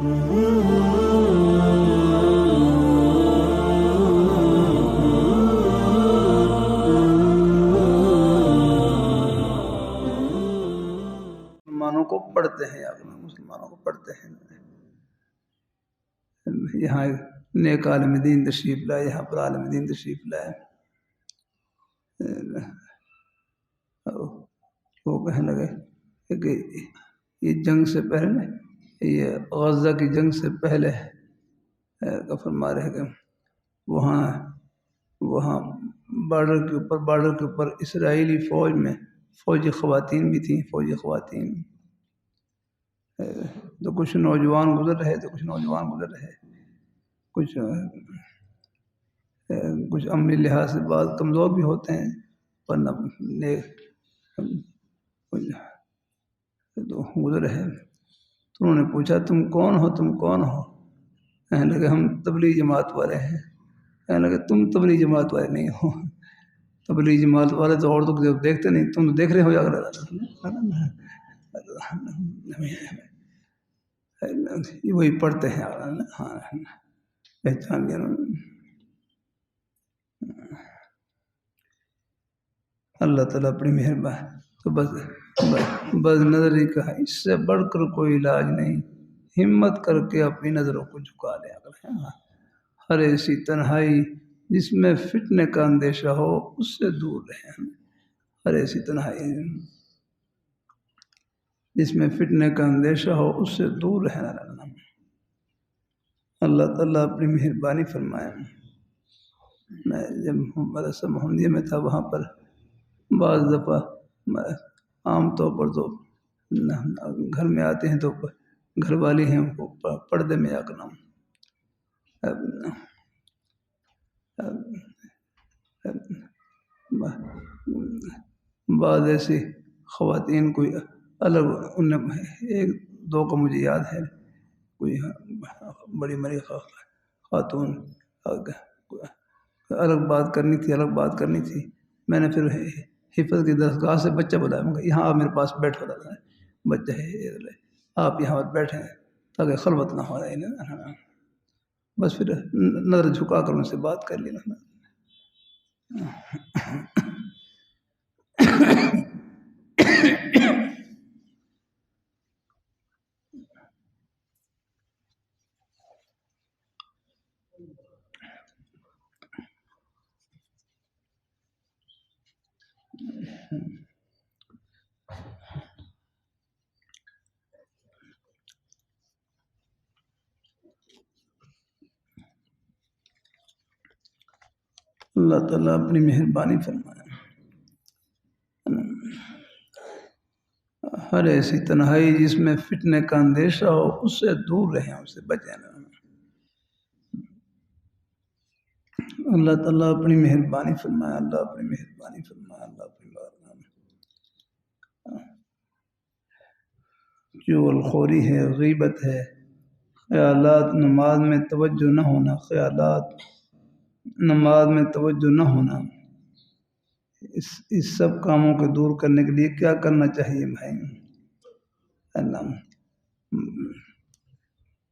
مسلمانوں کو پڑھتے ہیں، مسلمانوں کو پڑھتے ہیں. یہاں نیک عالم دین تشریف لائے، یہاں پر عالم دین تشریف لائے. وہ کہنے لگے کہ یہ جنگ سے پہلے نا، یہ غزہ کی جنگ سے پہلے فرما رہے کہ وہاں بارڈر کے اوپر اسرائیلی فوج میں فوجی خواتین بھی تھیں، فوجی خواتین. تو کچھ نوجوان گزر رہے، کچھ عملی لحاظ سے بعض کمزور بھی ہوتے ہیں، ورنہ تو گزر رہے. تو انہوں نے پوچھا تم کون ہو؟ کہنے لگے ہم تبلیغ جماعت والے ہیں. کہنے لگے تم تبلیغ جماعت والے نہیں ہو، تبلیغ جماعت والے تو عورتوں کو دیکھتے نہیں، تم تو دیکھ رہے ہو. یہ وہی پڑھتے ہیں. ہاں پہچان گیا. اللہ تعالیٰ اپنی مہربانی. تو بس نظری کہا اس سے بڑھ کر کوئی علاج نہیں، ہمت کر کے اپنی نظروں کو جھکا لیا کریں. ہر ایسی تنہائی جس میں فتنے کا اندیشہ ہو اس سے دور رہیں. ہر ایسی تنہائی جس میں فتنے کا اندیشہ ہو اس سے دور رہنا. اللہ تعالیٰ اپنی مہربانی فرمائے. میں جب مدرسہ محمدیہ میں تھا وہاں پر بعض دفعہ عام طور پر تو گھر میں آتے ہیں تو گھر والی ہیں ان کو پردے میں آ کر بعض ایسی خواتین کوئی الگ، ان ایک دو کا مجھے یاد ہے، کوئی بڑی مری خاتون الگ بات کرنی تھی. میں نے پھر حفظ کی درسگاہ سے بچہ بلایا، یہاں آپ میرے پاس بیٹھو. بچہ ہے آپ یہاں پر بیٹھیں تاکہ خلوت نہ ہو رہی. بس پھر نظر جھکا کر ان سے بات کر لی. اللہ تعالیٰ اپنی مہربانی فرمائے. ہر ایسی تنہائی جس میں فتنے کا اندیشہ ہو اس سے دور رہیں، اس سے بچیں. اللہ تعالیٰ اپنی مہربانی فرمائے. اللہ اپنی مہربانی فرمائے. اللہ اپنی مہربانی. چغل خوری ہے، غیبت ہے، خیالات نماز میں توجہ نہ ہونا، نماز میں توجہ نہ ہونا، اس سب کاموں کو دور کرنے کے لیے کیا کرنا چاہیے بھائی؟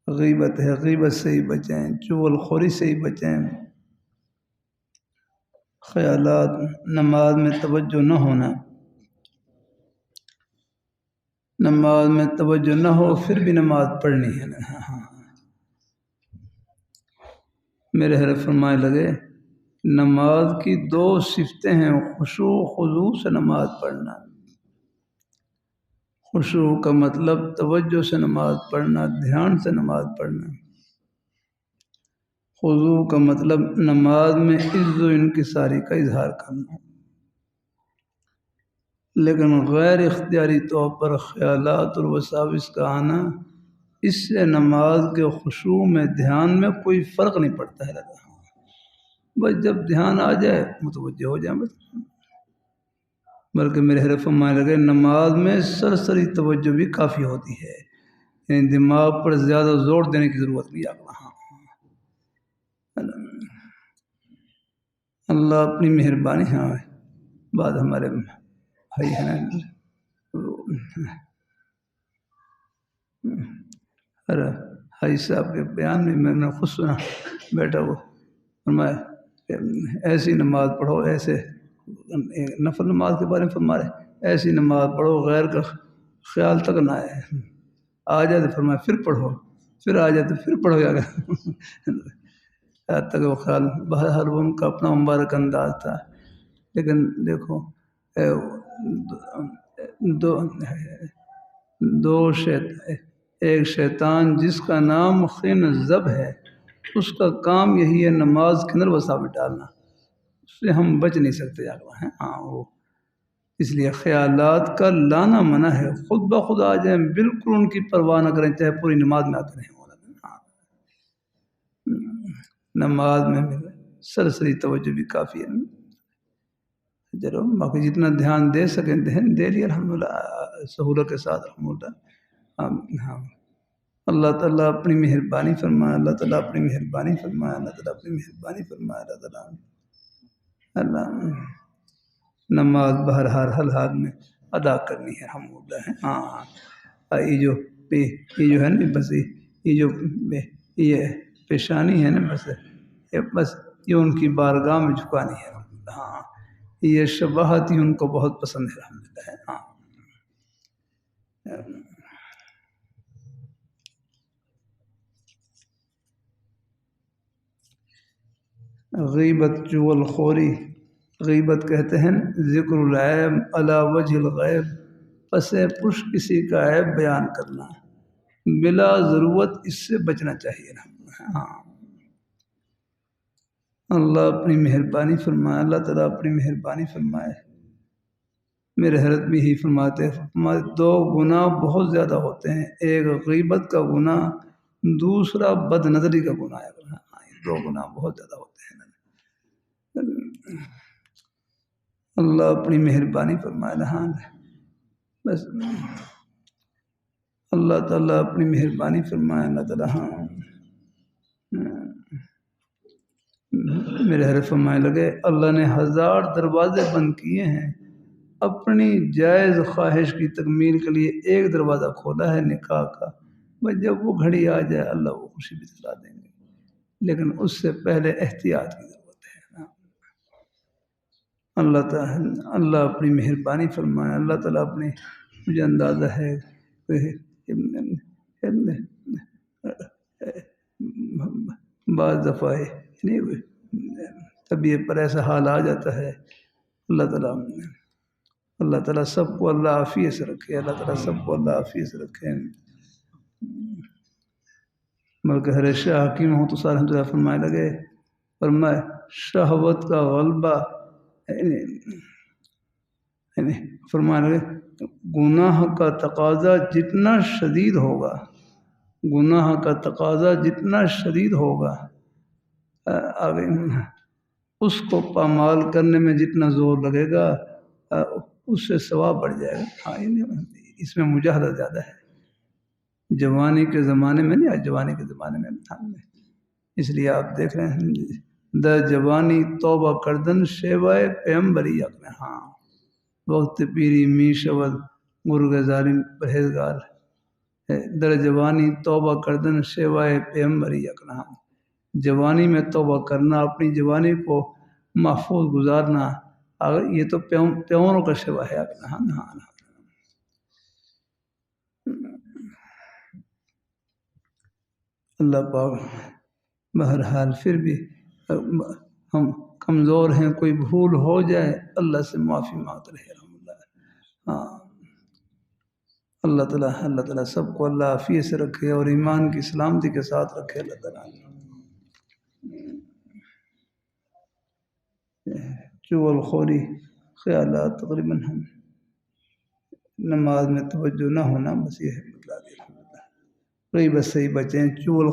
غیبت ہے، غیبت سے ہی بچیں، چغل خوری سے ہی بچیں. خیالات، نماز میں توجہ نہ ہونا، نماز میں توجہ نہ ہو پھر بھی نماز پڑھنی ہے. میرے حضرت فرمائے لگے نماز کی دو صفتیں ہیں، خشوع خضوع سے نماز پڑھنا. خشوع کا مطلب توجہ سے نماز پڑھنا، دھیان سے نماز پڑھنا. خضوع کا مطلب نماز میں عز و انکساری کا اظہار کرنا. لیکن غیر اختیاری طور پر خیالات اور وساوس کا آنا، اس سے نماز کے خشوع میں، دھیان میں کوئی فرق نہیں پڑتا ہے. بس جب دھیان آ جائے متوجہ ہو جائیں بس. بلکہ میرے حضرت فرمانے لگے نماز میں سرسری توجہ بھی کافی ہوتی ہے، یعنی دماغ پر زیادہ زور دینے کی ضرورت نہیں. اللہ اپنی مہربانی. ہاں بعد ہمارے بھائی ہیں حاجی صاحب کے بیان میں نے خود سنا، بیٹا وہ فرمایا کہ ایسی نماز پڑھو، ایسے نفل نماز کے بارے میں فرما رہے، ایسی نماز پڑھو غیر کا خیال تک نہ آئے، آ جائے تو فرمایا پھر پڑھو، پھر آ جائے تو پھر پڑھو گیا تک وہ خیال، بہرحال وہ ان کا اپنا مبارک انداز تھا۔ لیکن دیکھو ایک شیطان جس کا نام خنزب ہے، اس کا کام یہی ہے نماز کے اندر وساوٹ ڈالنا، اس سے ہم بچ نہیں سکتے ہیں۔ ہاں وہ اس لیے خیالات کا لانا منع ہے، خود بخود آ جائیں، بالکل ان کی پرواہ نہ کریں، چاہے پوری نماز میں آتے رہیں۔ نماز میں سرسری توجہ بھی کافی ہے، ضرور باقی جتنا دھیان دے سکیں دے لیا الحمدللہ سہولت کے ساتھ الحمدللہ۔ ہاں اللہ تعالیٰ اپنی مہربانی فرمائے، اللہ تعالیٰ اپنی مہربانی فرمائے، اللہ تعالیٰ اپنی مہربانی فرمائے، اللہ تعالیٰ اللہ نماز بہرحال ہر حال میں ادا کرنی ہے الحمدللہ۔ ہاں یہ جو ہے نا، بس یہ پیشانی ہے نا، بس یہ ان کی بارگاہ میں جھکانی ہے الحمدللہ۔ ہاں یہ شباہت ہی ان کو بہت پسند ہے الحمدللہ۔ ہاں غیبت جغل خوری، غیبت کہتے ہیں ذکر العیب علی وجہ الغیب، پس پش کسی کا عیب بیان کرنا، بلا ضرورت اس سے بچنا چاہیے۔ ہاں اللہ اپنی مہربانی فرمائے، اللہ تعالیٰ اپنی مہربانی فرمائے۔ میرے حضرت بھی ہی فرماتے دو گناہ بہت زیادہ ہوتے ہیں، ایک غیبت کا گناہ، دوسرا بد نظری کا گناہ ہے۔ دو گناہ بہت زیادہ ہوتے ہیں۔ اللہ اپنی مہربانی فرمائے۔ ہاں بس اللہ تعالیٰ اپنی مہربانی فرمائے، اللہ تعالیٰ ہاں میرے حضرت فرمائے لگے اللہ نے 1000 دروازے بند کیے ہیں، اپنی جائز خواہش کی تکمیل کے لیے ایک دروازہ کھولا ہے نکاح کا، بس جب وہ گھڑی آ جائے اللہ وہ خوشی بھی دلا دیں گے، لیکن اس سے پہلے احتیاط کی ضرورت ہے۔ اللہ تعالیٰ اللہ اپنی مہربانی فرمائے، اللہ تعالیٰ اپنی، مجھے اندازہ ہے بعض دفعہ طبیعت پر ایسا حال آ جاتا ہے، اللہ تعالیٰ سب کو اللہ عافیت سے رکھے، اللہ تعالیٰ سب کو اللہ عافیت سے رکھے۔ بلکہ حضرت شاہ حکیم رحمۃ اللہ رحمۃ اللہ فرمائے لگے، فرمائے شہوت کا غلبہ، فرمائے لگے گناہ کا تقاضا جتنا شدید ہوگا، گناہ کا تقاضا جتنا شدید ہوگا، اس کو پامال کرنے میں جتنا زور لگے گا اس سے ثواب بڑھ جائے گا۔ اس میں مجاہدہ زیادہ ہے، جوانی کے زمانے میں نہیں، جوانی کے زمانے میں اس لیے آپ دیکھ رہے ہیں در جوانی توبہ کردن شیوائے پیمبری اپنے، ہاں وقت پیری می شود مرغ ظالم پرہیزگار، در جوانی توبہ کردن شیوائے پیمبری اکنا، جوانی میں توبہ کرنا، اپنی جوانی کو محفوظ گزارنا، یہ تو پیوروں کا شیوا ہے اپنا۔ اللہ پاک بہرحال پھر بھی ہم کمزور ہیں، کوئی بھول ہو جائے اللہ سے معافی مانگتے رہے الحمدللہ۔ ہاں اللہ تعالیٰ سب کو اللہ عافیت سے رکھے اور ایمان کی سلامتی کے ساتھ رکھے اللہ تعالیٰ۔ چغل خوری خیالات تقریباً ہم نماز میں توجہ نہ ہونا، بس یہ ہے مطلب الحمدللہ۔ غیبت سے ہی بچیں۔ چغل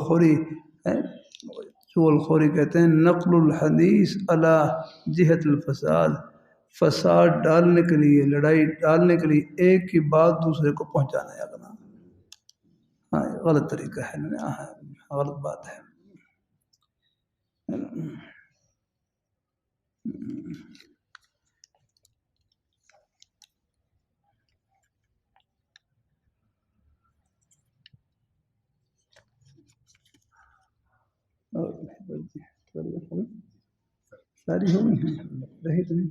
خوری کہتے ہیں نقل الحدیث علی جہت الفساد، فساد ڈالنے کے لیے، لڑائی ڈالنے کے لیے ایک کی بات دوسرے کو پہنچانا ہے۔ ہاں غلط طریقہ ہے، غلط بات ہے۔ ساری ہو گئی ہیں رہی تو نہیں.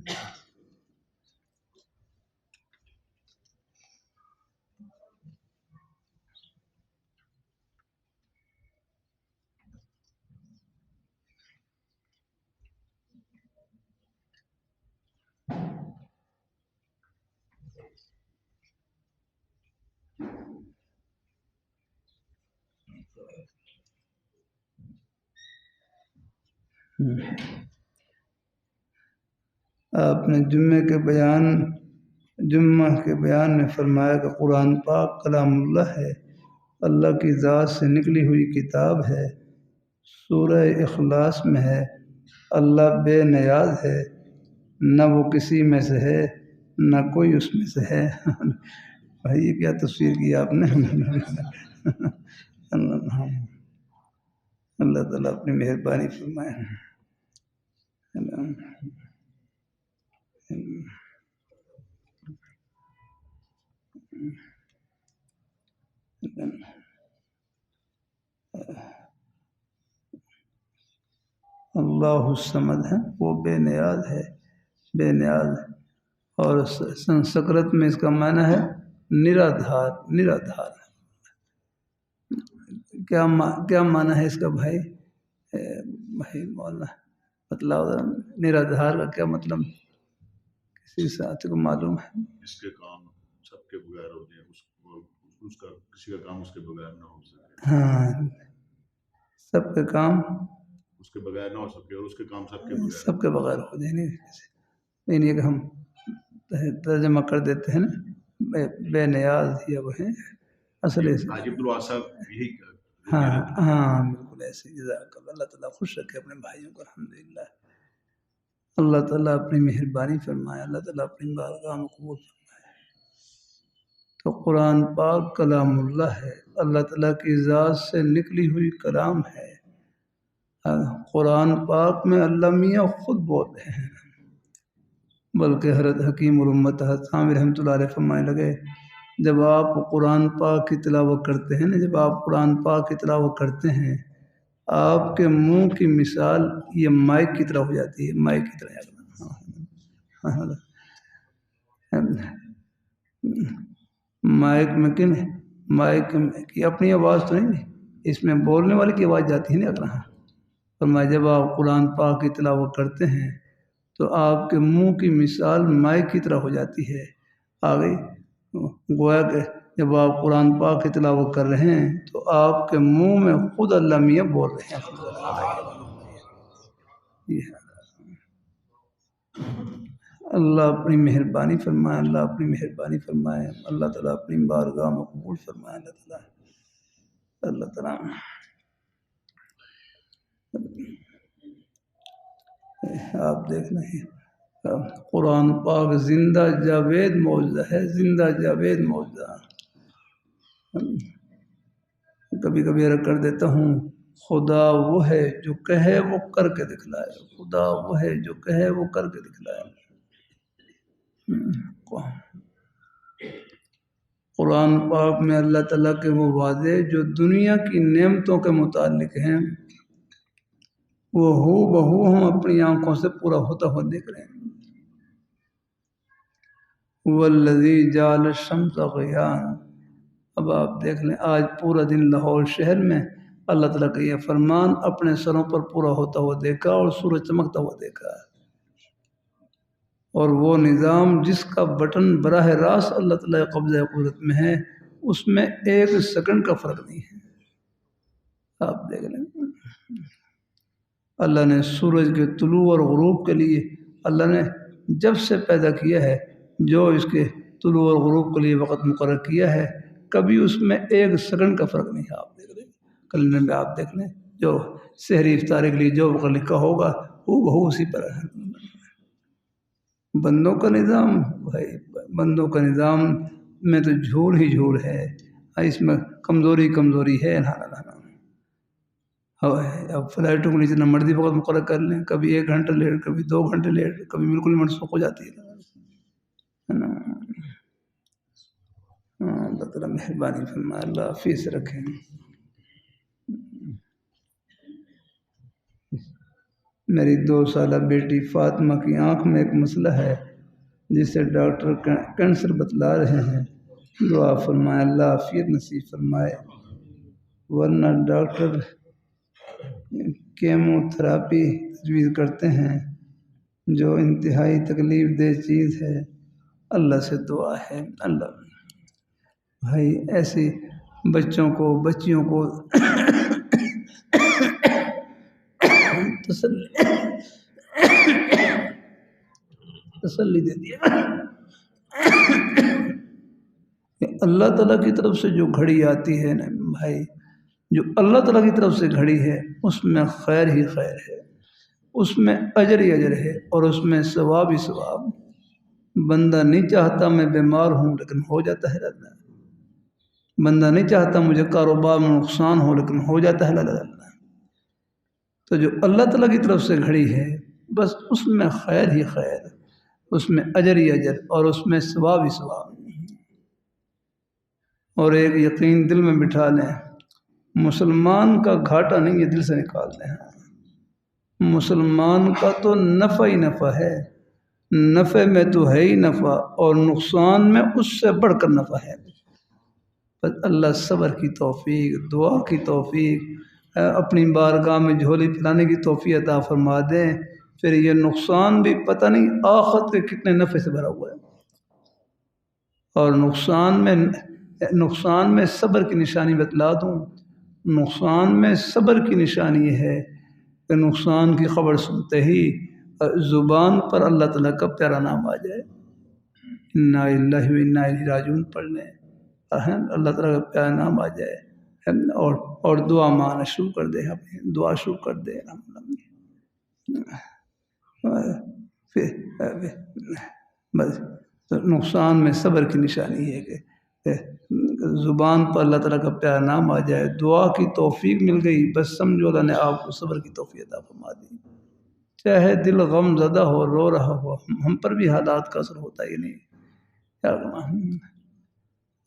آپ نے جمعہ کے بیان میں فرمایا کہ قرآن پاک کلام اللہ ہے، اللہ کی ذات سے نکلی ہوئی کتاب ہے. سورہ اخلاص میں ہے اللہ بے نیاز ہے، نہ وہ کسی میں سے ہے نہ کوئی اس میں سے ہے. بھائی یہ کیا تصویر کی آپ نے. اللہ تعالیٰ اپنی مہربانی فرمائے. اللہ الصمد ہے، وہ بے نیاز ہے، بے نیاز ہے. اور سنسکرت میں اس کا معنی ہے نرادھار. نرادھار کیا معنی ہے اس کا بھائی؟ بھائی مولانا مطلب نرادھار کا کیا مطلب کسی ساتھی کو معلوم ہے؟ اس کے کام سب کے بغیر ہوتے ہیں، اس کا کسی کا کام اس کے بغیر نہ ہو سکے. ہاں سب کے کام اس کے بغیر نہ ہو سکے اور اس کے کام سب کے بغیر ہو جائے. نہیں کہ ہم ترجمہ کر دیتے ہیں نا بے نیاز یا وہ ہیں اصل ایسے. حاجی عبدالواسع یہی ہاں بالکل ایسے. جزاک اللہ. اللہ تعالیٰ خوش رکھے اپنے بھائیوں کو. الحمدللہ اللہ تعالیٰ اپنی مہربانی فرمائے. اللہ تعالیٰ اپنی بارگاہ میں قبول فرمائے. تو قرآن پاک کلام اللہ ہے، اللہ تعالیٰ کی ذات سے نکلی ہوئی کلام ہے. قرآن پاک میں اللہ میاں خود بول رہے ہیں، بلکہ حضرت حکیم الامت حضرت عامر رحمۃ اللہ علیہ فرمانے لگے جب آپ قرآن پاک کی تلاوت کرتے ہیں نا، جب آپ قرآن پاک کی تلاوت کرتے ہیں آپ کے منہ کی مثال یہ مائک کی طرح ہو جاتی ہے. مائک کی طرح. مائک میں کن مائک کی اپنی آواز تو نہیں، اس میں بولنے والے کی آواز جاتی ہے نا اگر. فرمایا جب آپ قرآن پاک کی تلاوت کرتے ہیں تو آپ کے منہ کی مثال مائک کی طرح ہو جاتی ہے. آگے گویا کہ جب آپ قرآن پاک کی تلاوت کر رہے ہیں تو آپ کے منہ میں خود اللہ میاں بول رہے ہیں. اللہ اپنی مہربانی فرمائے. اللہ اپنی مہربانی فرمائے. اللہ تعالیٰ اپنی بارگاہ میں قبول فرمائے. اللہ تعالیٰ آپ دیکھ لیں قرآن پاک زندہ جاوید معجزہ ہے. زندہ جاوید معجزہ. کبھی کبھی عرض کر دیتا ہوں خدا وہ ہے جو کہے وہ کر کے دکھلائے. خدا وہ ہے جو کہے وہ کر کے دکھلائے. قرآن پاک میں اللہ تعالیٰ کے وہ وعدے جو دنیا کی نعمتوں کے متعلق ہیں وہ ہو بہو ہم اپنی آنکھوں سے پورا ہوتا ہوا دیکھ رہے ہیں. والذی جعل الشمس ضیاء. اب آپ دیکھ لیں آج پورا دن لاہور شہر میں اللہ تعالیٰ کا یہ فرمان اپنے سروں پر پورا ہوتا ہوا دیکھا اور سورج چمکتا ہوا دیکھا. اور وہ نظام جس کا بٹن براہ راست اللہ تعالیٰ قبضہ قدرت میں ہے اس میں ایک سیکنڈ کا فرق نہیں ہے. آپ دیکھ لیں اللہ نے سورج کے طلوع اور غروب کے لیے اللہ نے جب سے پیدا کیا ہے جو اس کے طلوع اور غروب کے لیے وقت مقرر کیا ہے کبھی اس میں ایک سیکنڈ کا فرق نہیں ہے. آپ دیکھ لیں کیلنڈر میں آپ دیکھ لیں جو سحری افطاری کے لیے جو وقت لکھا ہوگا وہ بہو اسی پر ہے. بندوں کا نظام بھائی بندوں کا نظام میں تو جھول ہی جھول ہے. اس میں کمزوری ہے. اب فلائٹوں کو نیچے نہ مرضی وقت مقرر کر لیں، کبھی 1 گھنٹہ لیٹ، کبھی 2 گھنٹے لیٹ، کبھی بالکل منسوخ ہو جاتی ہے نا. اللہ تعالیٰ مہربانی فرمائے. اللہ حافظ رکھیں. میری 2 سالہ بیٹی فاطمہ کی آنکھ میں ایک مسئلہ ہے جسے ڈاکٹر کینسر بتلا رہے ہیں، دعا فرمائے اللہ عافیت نصیب فرمائے، ورنہ ڈاکٹر کیمو تھراپی تجویز کرتے ہیں جو انتہائی تکلیف دہ چیز ہے۔ اللہ سے دعا ہے اللہ بھائی ایسی بچوں کو بچیوں کو تسلی دے دیا کہ اللہ تعالیٰ کی طرف سے جو گھڑی آتی ہے نا بھائی، جو اللہ تعالیٰ کی طرف سے گھڑی ہے اس میں خیر ہی خیر ہے، اس میں اجر ہی اجر ہے، اور اس میں ثواب ہی ثواب۔ بندہ نہیں چاہتا میں بیمار ہوں لیکن ہو جاتا ہے اللہ، بندہ نہیں چاہتا مجھے کاروبار میں نقصان ہو لیکن ہو جاتا ہے اللہ۔ تو جو اللہ تعالیٰ کی طرف سے گھڑی ہے بس اس میں خیر ہی خیر، اس میں اجر ہی اجر، اور اس میں ثواب ہی ثواب۔ اور ایک یقین دل میں بٹھا لیں، مسلمان کا گھاٹا نہیں یہ دل سے نکال دیں، مسلمان کا تو نفع ہی نفع ہے، نفع میں تو ہے ہی نفع، اور نقصان میں اس سے بڑھ کر نفع ہے۔ بس اللہ صبر کی توفیق، دعا کی توفیق، اپنی بارگاہ میں جھولی پھیلانے کی توفیق عطا فرما دیں، پھر یہ نقصان بھی پتہ نہیں آخرت کے کتنے نفع سے بھرا ہوا ہے۔ اور نقصان میں صبر کی نشانی بتلا دوں، نقصان میں صبر کی نشانی یہ ہے کہ نقصان کی خبر سنتے ہی زبان پر اللہ تعالیٰ کا پیارا نام آ جائے، انا للہ و انا الیہ راجعون پڑھ لیں، اللہ تعالیٰ کا پیارا نام آ جائے، اور دعا مانگنا شروع کر دے، اپنی دعا شروع کر دے۔ بس نقصان میں صبر کی نشانی ہے کہ زبان پر اللہ تعالیٰ کا پیارا نام آ جائے، دعا کی توفیق مل گئی، بس سمجھو اللہ نے آپ کو صبر کی توفیق عطا فرما دی۔ چاہے دل غم زدہ ہو، رو رہا ہو، ہم پر بھی حالات کا اثر ہوتا ہی نہیں، کیا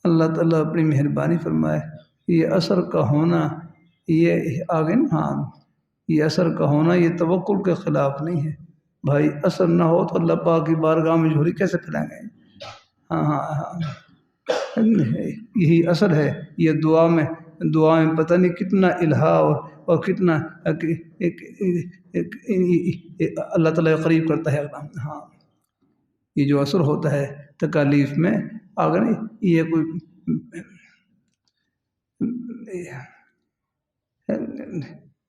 اللہ تعالیٰ اپنی مہربانی فرمائے۔ یہ اثر کا ہونا، یہ آگے نا، یہ اثر کا ہونا یہ توکل کے خلاف نہیں ہے بھائی، اثر نہ ہو تو اللہ پاک کی بارگاہ میں جھولی کیسے پھیلائیں گے؟ یہی اثر ہے، یہ دعا میں پتہ نہیں کتنا الہا اور کتنا اللہ تعالیٰ قریب کرتا ہے۔ ہاں یہ جو اثر ہوتا ہے تکالیف میں، اگر یہ کوئی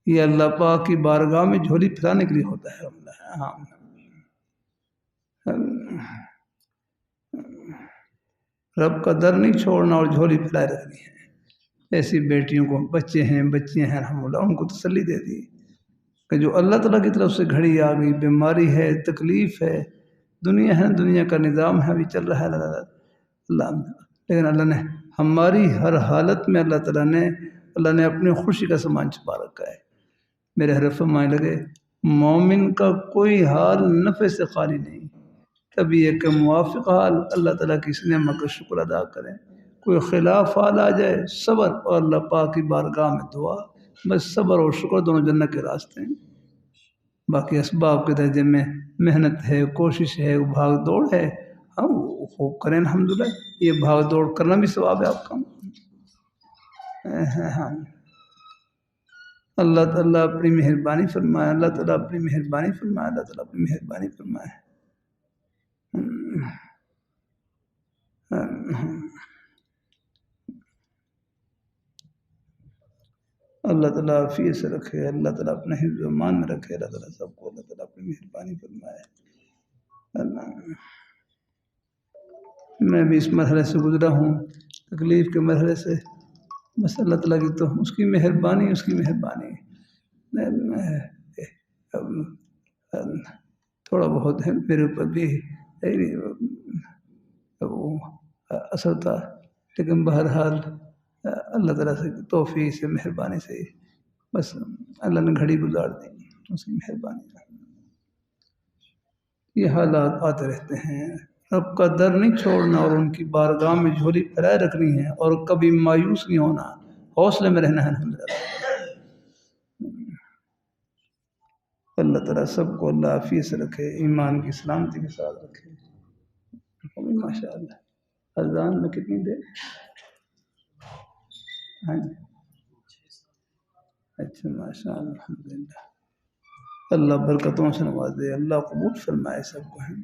یہ اللہ پاک کی بارگاہ میں جھولی پھیلانے کے لیے ہوتا ہے۔ ہاں رب کا در نہیں چھوڑنا اور جھولی پھیلائے رکھنی ہے۔ ایسی بیٹیوں کو بچے ہیں بچیاں ہیں الحمدللہ، ان کو تسلی دے دی کہ جو اللہ تعالیٰ کی طرف سے گھڑی آ گئی، بیماری ہے، تکلیف ہے، دنیا ہے، دنیا کا نظام ہے، ابھی چل رہا ہے اللہ، لیکن اللہ نے ہماری ہر حالت میں اللہ نے اپنی خوشی کا سامان چھپا رکھا ہے۔ میرے حضرت فرمانے لگے مومن کا کوئی حال نفع سے خالی نہیں، کبھی ایک موافق حال اللہ تعالیٰ کی اس نعمت کا شکر ادا کریں، کوئی خلاف حال آ جائے صبر اور اللہ پاک کی بارگاہ میں دعا، بس صبر اور شکر دونوں جنت کے راستے ہیں۔ باقی اسباب کے درجے میں محنت ہے، کوشش ہے، بھاگ دوڑ ہے، ہم خوب کریں الحمدللہ، یہ بھاگ دوڑ کرنا بھی ثواب ہے آپ کا۔ اللہ تعالیٰ اپنی مہربانی فرمائے، اللہ تعالیٰ اپنی مہربانی فرمائے، اللہ تعالیٰ اپنی مہربانی فرمائے۔ اللہ تعالیٰ عافیت سے رکھے، اللہ تعالیٰ اپنے حفظ و امان میں رکھے، اللہ تعالیٰ سب کو اللہ تعالیٰ اپنی مہربانی فرمائے۔ میں بھی اس مرحلے سے گزرا ہوں، تکلیف کے مرحلے سے، بس اللہ تعالیٰ کی تو اس کی مہربانی، اس کی مہربانی تھوڑا بہت ہے میرے اوپر بھی اثر تھا، لیکن بہرحال اللہ تعالیٰ سے توفیق سے، مہربانی سے بس اللہ نے گھڑی گزار دی، اس کی مہربانی۔ یہ حالات آتے رہتے ہیں، رب کا در نہیں چھوڑنا اور ان کی بارگاہ میں جھولی پھیلائے رکھنی ہے، اور کبھی مایوس نہیں ہونا، حوصلے میں رہنا ہے الحمدللہ۔ اللہ تعالیٰ سب کو اللہ عافیت سے رکھے، ایمان کی سلامتی کے ساتھ رکھے۔ ماشاء اللہ اذان میں کتنی دیر؟ ہاں جی اچھا ماشاء اللہ الحمدللہ، اللہ برکتوں سے نوازے، اللہ قبول فرمائے سب کو ہیں،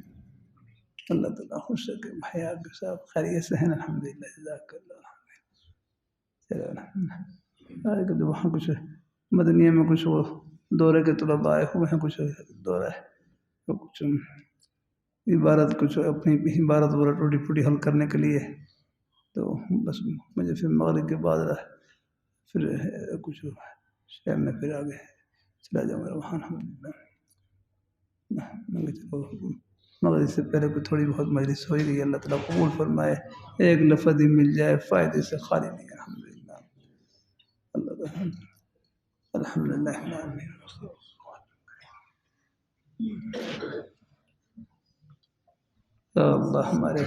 اللہ تعالیٰ خوش رکھے، حیا کے ساتھ خیریت سے ہیں الحمدللہ، جزاک اللہ۔ چلو الحمدللہ، آج کے وہاں کچھ مدنیہ میں کچھ وہ دورے کے طلباء آئے ہوئے ہیں، کچھ دورہ ہے تو کچھ عبارت، کچھ اپنی عبارت وغیرہ ٹوٹی پھوٹی حل کرنے کے لیے، تو بس مجھے پھر مغرب کے بعد پھر کچھ شہر میں پھر آگے چلا جاؤں گا وہاں الحمدللہ۔ چلو مغرب سے پہلے کوئی تھوڑی بہت مجلس ہو ہی گئی، اللہ تعالیٰ قبول فرمائے، ایک لفظ ہی مل جائے فائدے سے خالی نہیں الحمدللہ، اللہ تعالیٰ الحمدللہ۔ یا اللہ ہمارے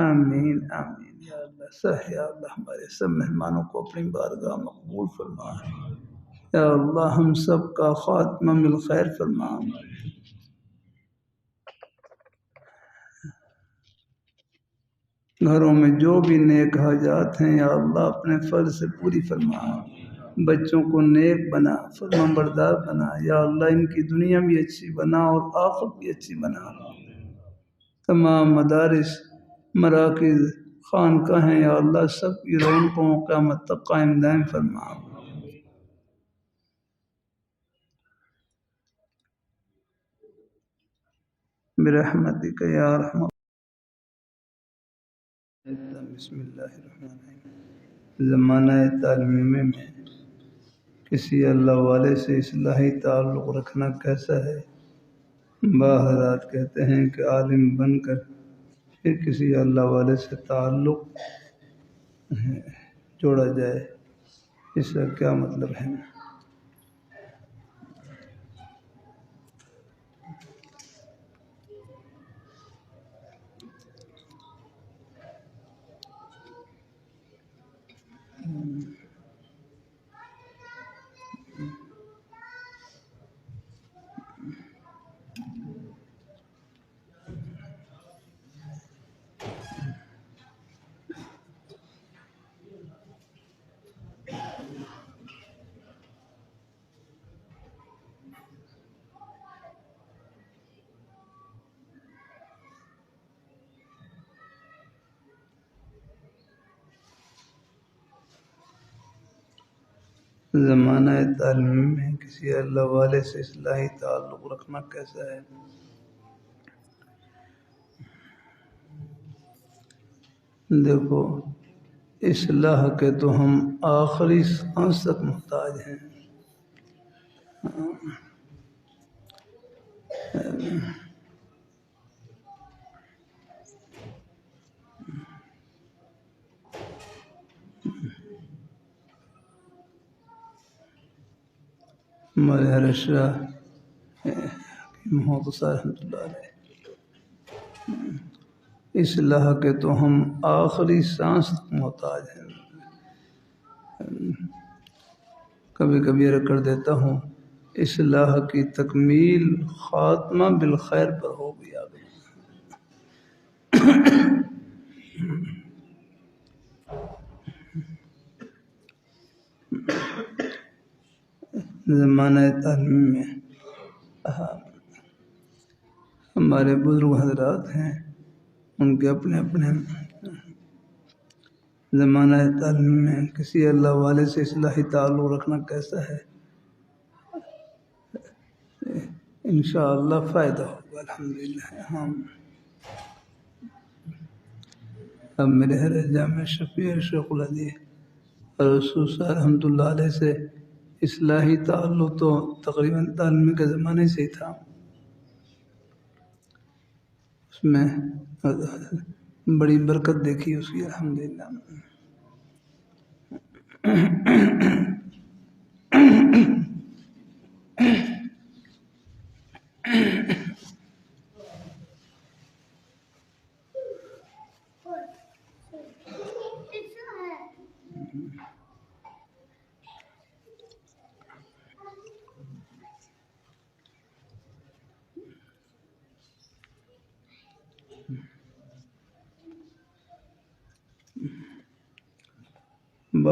آمین آمین یا اللہ، یا اللہ ہمارے سب مہمانوں کو اپنی بارگاہ مقبول فرما، یا اللہ ہم سب کا خاتمہ بالخیر فرما، گھروں میں جو بھی نیک حاجات ہیں یا اللہ اپنے فضل سے پوری فرما، بچوں کو نیک بنا، فرمان بردار بنا، یا اللہ ان کی دنیا بھی اچھی بنا اور آخرت بھی اچھی بنا، تمام مدارس، مراکز، خانقاہیں یا اللہ سب کی رونقوں قیامت تک قائم دائم فرما، برحمتک یا ارحم۔ بسم اللہ الرحمن الرحیم۔ زمانہ تعلیمی میں کسی اللہ والے سے اصلاحی تعلق رکھنا کیسا ہے؟ بعض حضرات کہتے ہیں کہ عالم بن کر پھر کسی اللہ والے سے تعلق جوڑا جائے، اس کا کیا مطلب ہے؟ زمانہ تعلیم میں کسی اللہ والے سے اصلاحی تعلق رکھنا کیسا ہے؟ دیکھو، اصلاح کے تو ہم آخری سانس تک محتاج ہیں، ہمارے حضرت شاہ محمد صاحب رحمۃ اللہ علیہ، اصلاح کے تو ہم آخری سانس تک محتاج ہیں، کبھی کبھی عرض کر دیتا ہوں اصلاح کی تکمیل خاتمہ بالخیر پر ہو گیا۔ زمانہ تعلیم میں ہمارے بزرگ حضرات ہیں، ان کے اپنے اپنے زمانہ تعلیم میں کسی اللہ والے سے اصلاحی تعلق رکھنا کیسا ہے؟ انشاءاللہ فائدہ ہوگا الحمدللہ۔ ہم اب میرے حضرت جامع شفیع شیخ الحدیث رسول صاحب رحمۃ اللہ علیہ سے اصلاحی تعلق تو تقریباً تعلیم کے زمانے سے ہی تھا، اس میں بڑی برکت دیکھی اس کی الحمدللہ۔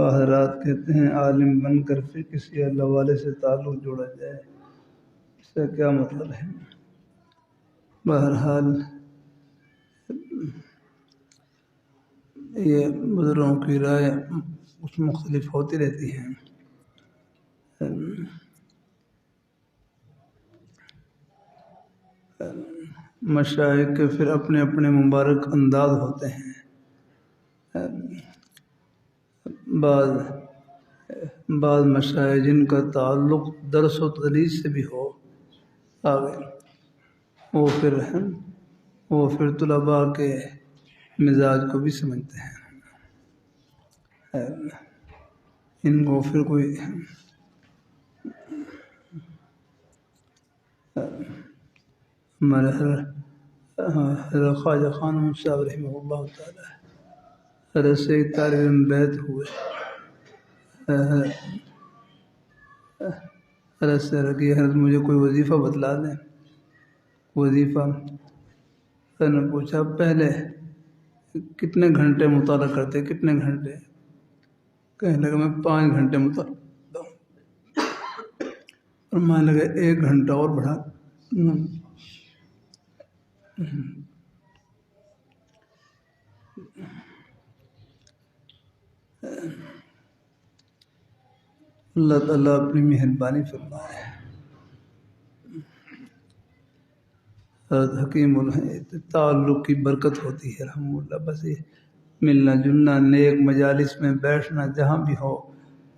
حضرات کہتے ہیں عالم بن کر پھر کسی اللہ والے سے تعلق جوڑا جائے، اس کا کیا مطلب ہے؟ بہرحال یہ بزرگوں کی رائے کچھ مختلف ہوتی رہتی ہیں۔ مشائخ کے پھر اپنے اپنے مبارک انداز ہوتے ہیں۔ بعض مشائخ جن کا تعلق درس و تدریس سے بھی ہو آگے، وہ پھر طلباء کے مزاج کو بھی سمجھتے ہیں، ان کو پھر کوئی ہمارے حضرت خواجہ خان محمد صاحب رحمہ اللہ تعالیٰ حضرت سے طالب علم بیت ہوئے، حضرت سے رکھی حضرت مجھے کوئی وظیفہ بتلا دیں۔ وظیفہ حضرت نے پوچھا پہلے کتنے گھنٹے مطالعہ کرتے، کتنے گھنٹے؟ کہنے لگا میں 5 گھنٹے مطالعہ کرتا ہوں۔ اور میں لگا 1 گھنٹہ اور بڑھا۔ اللہ تعالیٰ اپنی مہربانی فرمائے۔ حضرت حکیم تعلق کی برکت ہوتی ہے الحمدللہ، بس یہ ملنا جلنا نیک مجالس میں بیٹھنا جہاں بھی ہو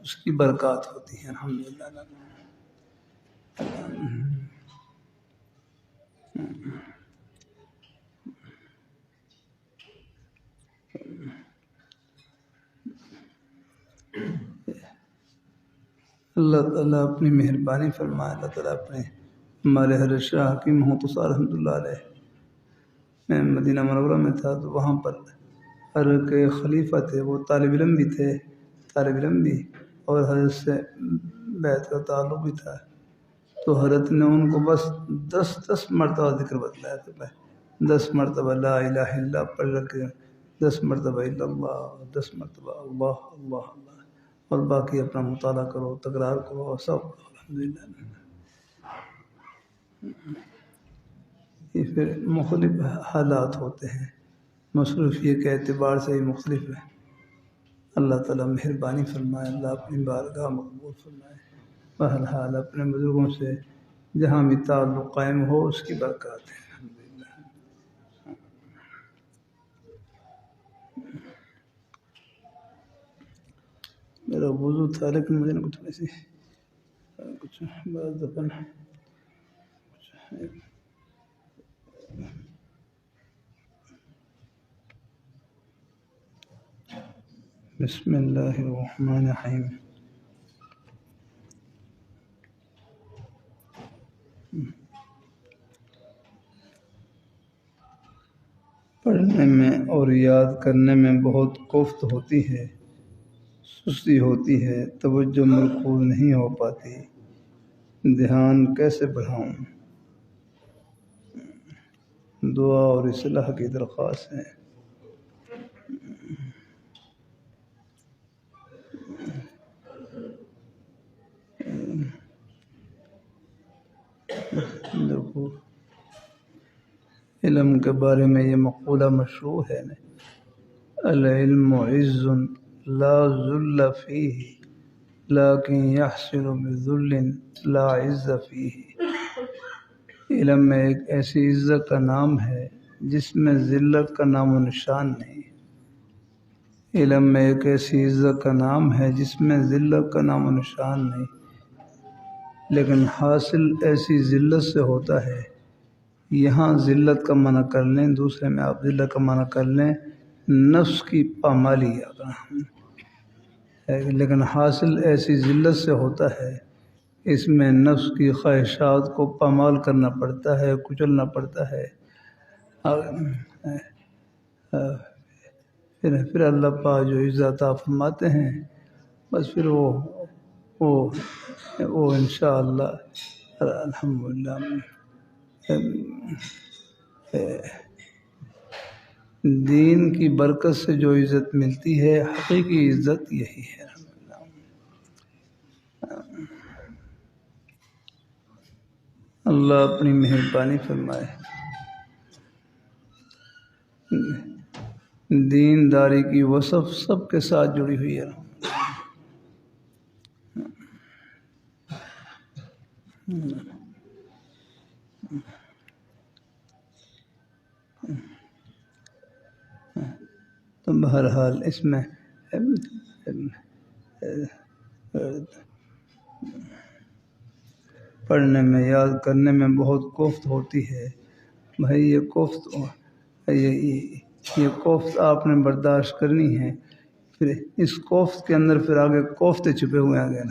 اس کی برکات ہوتی ہے الحمدللہ۔ اللہ تعالیٰ اپنی مہربانی فرمائے۔ اللہ تعالیٰ اپنے ہمارے حضرت شاہ حکیم محمد رحمۃ اللہ علیہ، میں مدینہ منورہ میں تھا تو وہاں پر حضرت کے خلیفہ تھے، وہ طالب علم بھی اور حضرت سے بیعت کا تعلق بھی تھا، تو حضرت نے ان کو بس 10 مرتبہ ذکر بتلایا تھا، 10 مرتبہ لا الہ الا پڑھ رکھے، 10 مرتبہ الا اللہ، 10 مرتبہ اللہ اللہ اللہ، اور باقی اپنا مطالعہ کرو، تکرار کرو، سب الحمدللہ۔ یہ پھر مختلف حالات ہوتے ہیں، مصروفیت کے اعتبار سے ہی مختلف ہے۔ اللہ تعالیٰ مہربانی فرمائے، اللہ اپنی بارگاہ مقبول فرمائے۔ بہرحال اپنے بزرگوں سے جہاں بھی تعلق قائم ہو اس کی برکات ہے الحمدللہ۔ میرا وضو تھا لیکن مجھے نہ کچھ ایسی کچھ بعض دفعہ بسم اللہ الرحمن الرحیم۔ پڑھنے میں اور یاد کرنے میں بہت کوفت ہوتی ہے، سستی ہوتی ہے، توجہ مرکوز نہیں ہو پاتی، دھیان کیسے بڑھاؤں؟ دعا اور اصلاح کی درخواست ہے۔ دیکھو علم کے بارے میں یہ مقولہ مشہور ہے نا، العلم عز لا ذل فیہ لیکن یحصل بذل لا عز فیہ۔ علم میں ایک ایسی عزت کا نام ہے جس میں ذلت کا نام و نشان نہیں۔ علم میں ایک ایسی عزت کا نام ہے جس میں ذلت کا نام و نشان نہیں، لیکن حاصل ایسی ذلت سے ہوتا ہے، یہاں ذلت کا معنی کر لیں، دوسرے میں آپ ذلت کا معنی کر لیں نفس کی پامالی، لیکن حاصل ایسی ذلت سے ہوتا ہے، اس میں نفس کی خواہشات کو پامال کرنا پڑتا ہے، کچلنا پڑتا ہے۔ پھر اللہ پاک جو عزت عطا فرماتے ہیں، بس پھر وہ انشاءاللہ الحمدللہ دین کی برکت سے جو عزت ملتی ہے حقیقی عزت یہی ہے۔ اللہ اپنی مہربانی فرمائے۔ دینداری کی وصف سب کے ساتھ جڑی ہوئی ہے۔ تو بہرحال اس میں پڑھنے میں یاد کرنے میں بہت کوفت ہوتی ہے بھائی۔ یہ کوفت آپ نے برداشت کرنی ہے۔ پھر اس کوفت کے اندر پھر آگے کوفتے چھپے ہوئے آگے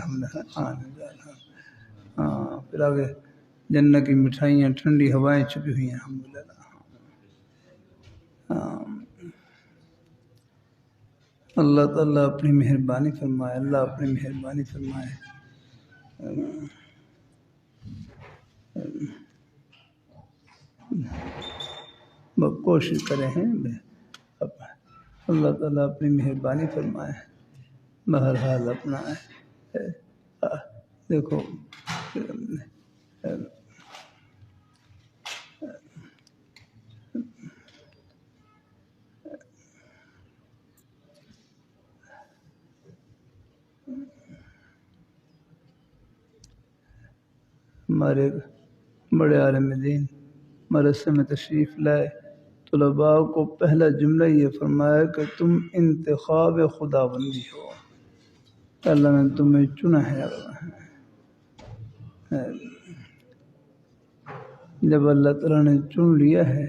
ہاں، پھر آگے جنت کی مٹھائیاں ٹھنڈی ہوائیں چھپی ہوئی ہیں الحمدللہ۔ اللہ تعالیٰ اپنی مہربانی فرمائے، اللہ اپنی مہربانی فرمائے۔ کوشش کریں ہیں اللہ تعالیٰ اپنی مہربانی فرمائے۔ بہرحال اپنا دیکھو ہمارے بڑے عالم دین مدرسے میں تشریف لائے، طلباء کو پہلا جملہ یہ فرمایا کہ تم انتخاب خدا بندی ہو، اللہ نے تمہیں چنا ہے۔ جب اللہ تعالیٰ نے چن لیا ہے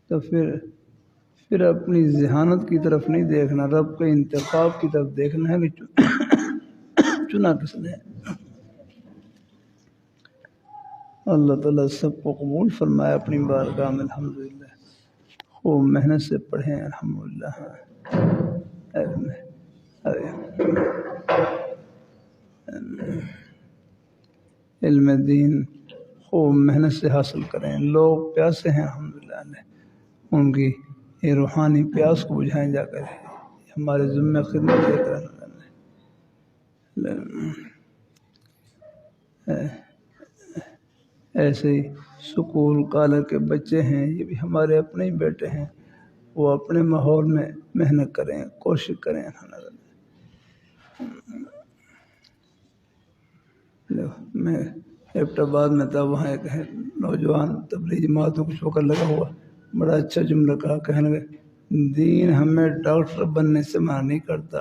تو پھر اپنی ذہانت کی طرف نہیں دیکھنا، رب کے انتخاب کی طرف دیکھنا ہے کہ چنا کس نے۔ اللہ تعالیٰ سب کو قبول فرمائے اپنی بارگاہ میں الحمدللہ۔ خوب محنت سے پڑھیں الحمدللہ۔ علم دین خوب محنت سے حاصل کریں۔ لوگ پیاسے ہیں الحمدللہ، ان کی یہ روحانی پیاس کو بجھائیں جا کر، ہمارے ذمہ خدمت ہے کر۔ ایسے ہی سکول کالج کے بچے ہیں، یہ بھی ہمارے اپنے ہی بیٹے ہیں، وہ اپنے ماحول میں محنت کریں، کوشش کریں۔ میں ایبٹ آباد میں تھا، وہاں ایک نوجوان تبلیغی جماعتوں کو شوکر لگا ہوا، بڑا اچھا جملہ کہا، کہنے لگے دین ہمیں ڈاکٹر بننے سے منع نہیں کرتا،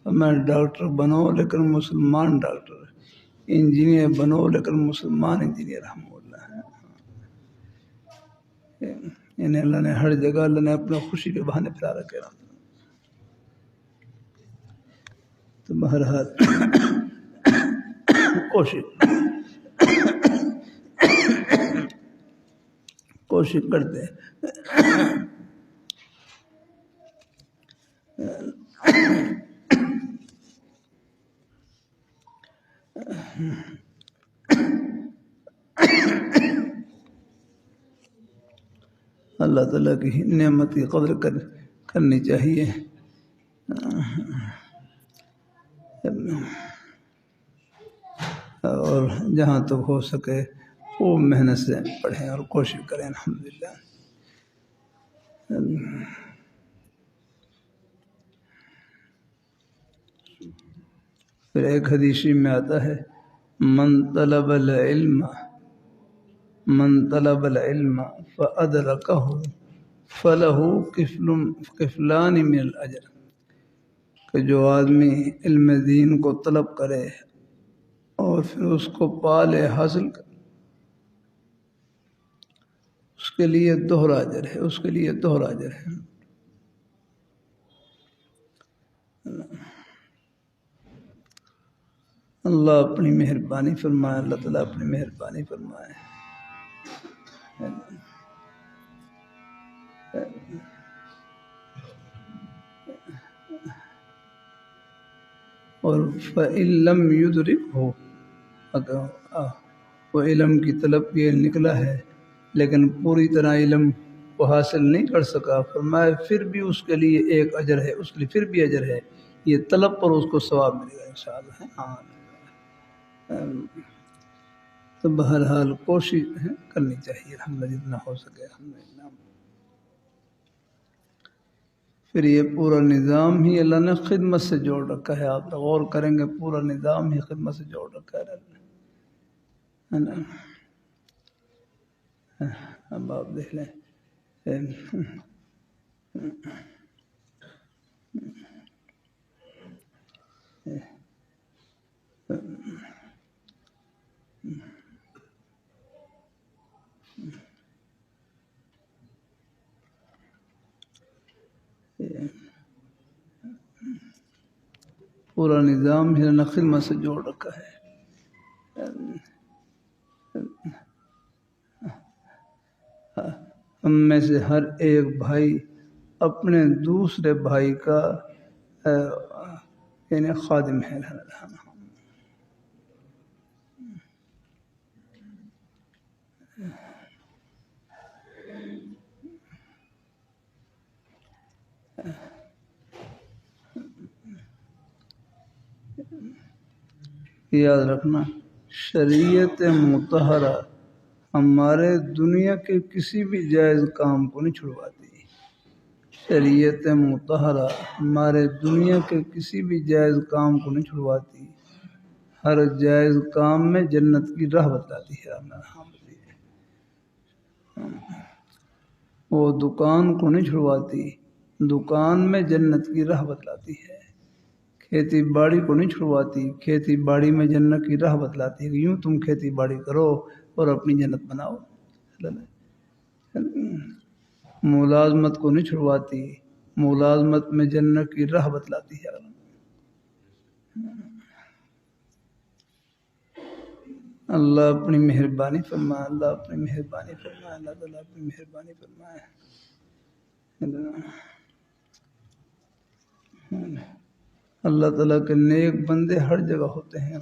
ہمیں ڈاکٹر بنو لیکن مسلمان ڈاکٹر، انجینئر بنو لیکن مسلمان انجینئر۔ انہیں اللہ نے ہر جگہ اللہ نے اپنے خوشی کے بہانے پھیلا رکھے۔ تو بہرحال کوشش کرتے ہیں۔ اللہ تعالیٰ کی نعمت کی قدر کرنی چاہیے، اور جہاں تک ہو سکے وہ محنت سے پڑھیں اور کوشش کریں الحمدللہ۔ پھر ایک حدیث میں آتا ہے من طلب العلم فأدرکہ فلہ کفلان من الاجر، کہ جو آدمی علم دین کو طلب کرے اور پھر اس کو پالے حاصل کرے، اس کے لیے دوہرا اجر ہے، اس کے لیے دوہرا اجر ہے۔ اللہ اپنی مہربانی فرمائے، اللہ تعالیٰ اپنی مہربانی فرمائے۔ اور فَإِن لَّمْ يُدْرِكْهُ، اگر وہ علم کی طلب یہ نکلا ہے لیکن پوری طرح علم کو حاصل نہیں کر سکا، فرمایا پھر بھی اس کے لیے ایک اجر ہے، اس کے لیے پھر بھی اجر ہے، یہ طلب پر اس کو ثواب ملے گا انشاءاللہ۔ ہاں تو بہرحال کوشش کرنی چاہیے الحمدللہ جتنا ہو سکے الحمدللہ۔ پھر یہ پورا نظام ہی اللہ نے خدمت سے جوڑ رکھا ہے، آپ غور کریں گے پورا نظام ہی خدمت سے جوڑ رکھا ہے نا۔ اب آپ دیکھ لیں پورا نظام ہی اللہ خدمت سے جوڑ رکھا ہے۔ ہم میں سے ہر ایک بھائی اپنے دوسرے بھائی کا یعنی خادم ہے۔ یاد رکھنا شریعت مطہرہ ہمارے دنیا کے کسی بھی جائز کام کو نہیں چھڑواتی۔ شریعت مطہرہ ہمارے دنیا کے کسی بھی جائز کام کو نہیں چھڑواتی، ہر جائز کام میں جنت کی راہ بتلاتی ہے۔ وہ دکان کو نہیں چھڑواتی، دکان میں جنت کی راہ بتلاتی ہے۔ کھیتی باڑی کو نہیں چھڑواتی، کھیتی باڑی میں جنت کی راہ بتلاتی ہے کہ یوں تم کھیتی باڑی کرو اور اپنی جنت بناؤ۔ ملازمت کو نہیں چھڑواتی، ملازمت میں جنت کی راہ بتلاتی ہے۔ اللہ اپنی مہربانی فرمائے، اللہ اپنی مہربانی فرمائے، اللہ تعالیٰ اپنی مہربانی فرمائے۔ اللہ تعالیٰ کے نیک بندے ہر جگہ ہوتے ہیں،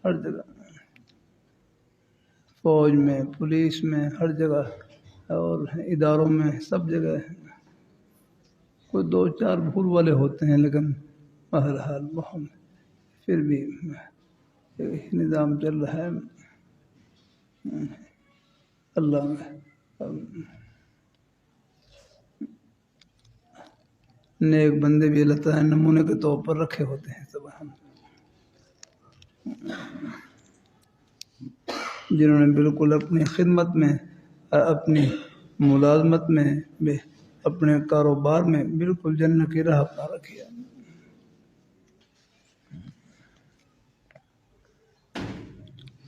ہر جگہ، فوج میں، پولیس میں، ہر جگہ اور اداروں میں، سب جگہ کوئی دو چار بھول والے ہوتے ہیں، لیکن بہرحال بہت پھر بھی نظام چل رہا ہے۔ اللہ نیک بندے بھی اللہ تعالیٰ نمونے کے طور پر رکھے ہوتے ہیں سب، جنہوں نے بالکل اپنی خدمت میں، اپنی ملازمت میں، اپنے کاروبار میں بالکل جنت کی راہ اپنا رکھی ہے۔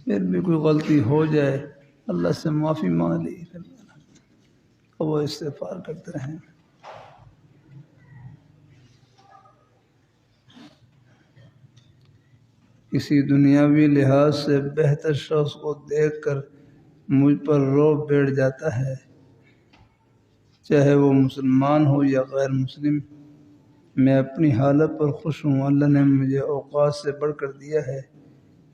پھر بھی کوئی غلطی ہو جائے اللہ سے معافی مانگ لی اور وہ استغفار کرتے رہیں۔ کسی دنیاوی لحاظ سے بہتر شخص کو دیکھ کر مجھ پر رعب بیٹھ جاتا ہے، چاہے وہ مسلمان ہو یا غیر مسلم۔ میں اپنی حالت پر خوش ہوں، اللہ نے مجھے اوقات سے بڑھ کر دیا ہے،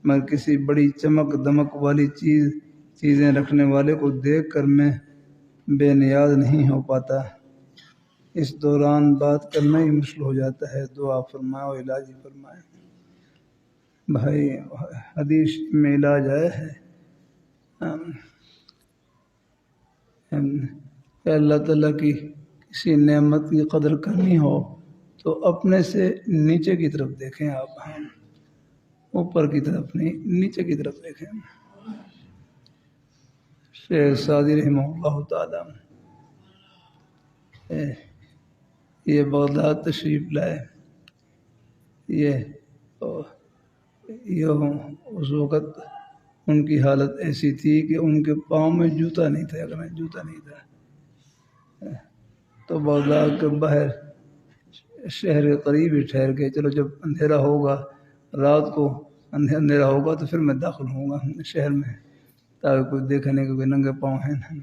مگر کسی بڑی چمک دمک والی چیزیں رکھنے والے کو دیکھ کر میں بے نیاز نہیں ہو پاتا۔ اس دوران بات کرنا ہی مشکل ہو جاتا ہے۔ دعا فرمائے اور علاج فرمائے۔ بھائی حدیث میں علاج آیا ہے کہ اللہ تعالیٰ کی کسی نعمت کی قدر کرنی ہو تو اپنے سے نیچے کی طرف دیکھیں، آپ اوپر کی طرف نہیں، نیچے کی طرف دیکھیں۔ شیخ سعدی رحمہ اللہ تعالیٰ یہ بغداد تشریف لائے، یہ اس وقت ان کی حالت ایسی تھی کہ ان کے پاؤں میں جوتا نہیں تھا، اگر جوتا نہیں تھا تو بغداد کے باہر شہر کے قریب ہی ٹھہر گئے، چلو جب اندھیرا ہوگا، رات کو اندھیرا ہوگا تو پھر میں داخل ہوں گا شہر میں، تاکہ کوئی دیکھے نہیں کہ کوئی ننگے پاؤں ہیں۔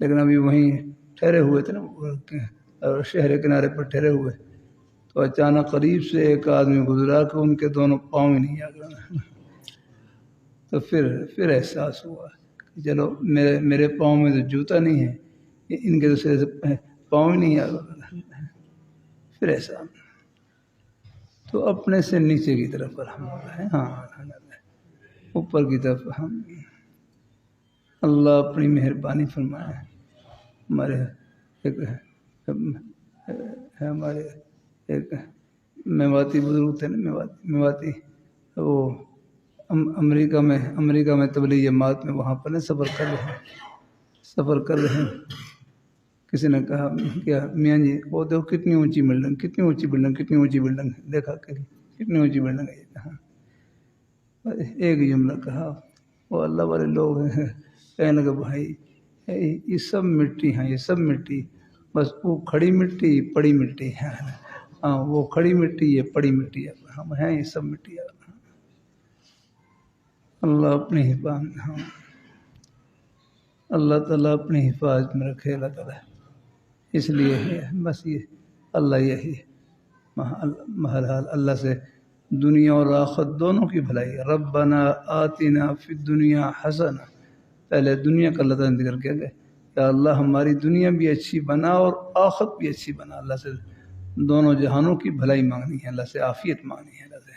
لیکن ابھی وہیں ٹھہرے ہوئے تھے نا، شہر کنارے پر ٹھہرے ہوئے، تو اچانک قریب سے ایک آدمی گزرا کہ ان کے دونوں پاؤں ہی نہیں آ گئے، تو پھر احساس ہوا کہ چلو میرے پاؤں میں تو جوتا نہیں ہے، ان کے تو سرے سے پاؤں ہی نہیں ہے، پھر ایسا تو اپنے سے نیچے کی طرف رحم ہوتا ہے، ہاں اوپر کی طرف ہم اللہ اپنی مہربانی فرمائے. ہمارے ایک ہمارے ایک میواتی بزرگ تھے نا، میواتی وہ امریکہ میں تبلیغ جماعت میں وہاں پر سفر کر رہے ہیں. کسی نے کہا کیا میاں جی وہ دیکھو کتنی اونچی بلڈنگ دیکھا کہ کتنی اونچی بلڈنگ ہے. کہا ایک جملہ کہا، وہ اللہ والے لوگ ہیں، کہنے لگے بھائی یہ سب مٹی ہیں، یہ سب مٹی، بس وہ کھڑی مٹی پڑی مٹی ہے، ہاں وہ کھڑی مٹی یہ پڑی مٹی ہے، ہم ہیں یہ سب مٹی ہے. اللہ اپنی حفاظت، ہاں اللہ تعالیٰ اپنی حفاظت میں رکھے اللہ تعالیٰ. اس لیے بس یہ اللہ یہی بہرحال اللہ سے دنیا اور آخرت دونوں کی بھلائی. ربنا آتنا فی الدنیا حسنہ، پہلے دنیا کا اللہ تعالیٰ نے ذکر کیا کہ یا اللہ ہماری دنیا بھی اچھی بنا اور آخرت بھی اچھی بنا. اللہ سے دونوں جہانوں کی بھلائی مانگنی ہے، اللہ سے عافیت مانگنی ہے، اللہ سے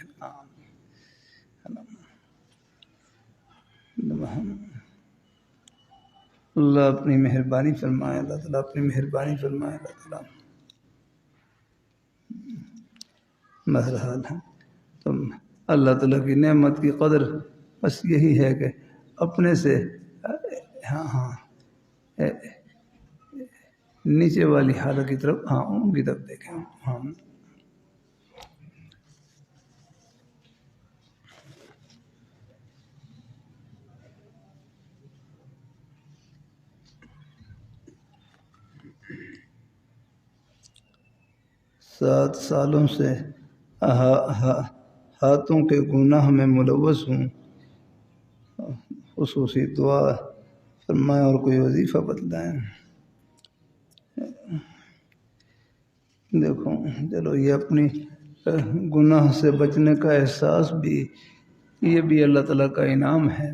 اللہ اپنی مہربانی فرمائے، اللہ تعالیٰ اپنی مہربانی فرمائے. اللہ تعالیٰ بہرحال ہے تو اللہ تعالیٰ کی نعمت کی قدر بس یہی ہے کہ اپنے سے ہاں نیچے والی حالت کی طرف، ہاں ان کی طرف دیکھیں. ہاں سات سالوں سے ہاتھوں کے گناہ میں ملوث ہوں، خصوصی دعا فرمائیں اور کوئی وظیفہ بتلائیں. دیکھو چلو یہ اپنی گناہ سے بچنے کا احساس بھی، یہ بھی اللہ تعالیٰ کا انعام ہے.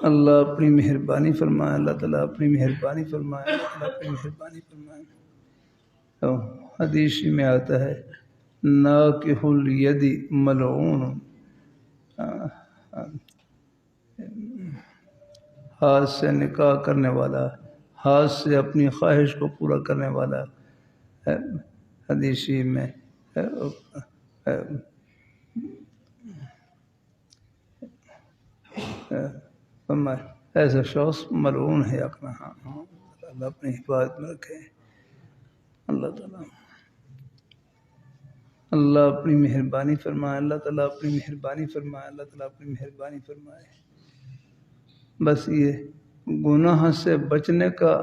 اللہ اپنی مہربانی فرمائے، اللہ تعالیٰ اپنی مہربانی فرمائے، اللہ تعالیٰ اپنی مہربانی فرمائے. تو حدیث میں آتا ہے ناکح الید ملعون، ہاتھ سے نکاح کرنے والا، ہاتھ سے اپنی خواہش کو پورا کرنے والا. حدیث میں ایسا شخص ملعون ہے اپنا. اللہ اپنی حفاظت میں رکھے. اللہ تعالیٰ اللہ اپنی مہربانی فرمائے، اللہ تعالیٰ اپنی مہربانی فرمائے، اللہ تعالیٰ اپنی مہربانی فرمائے. بس یہ گناہ سے بچنے کا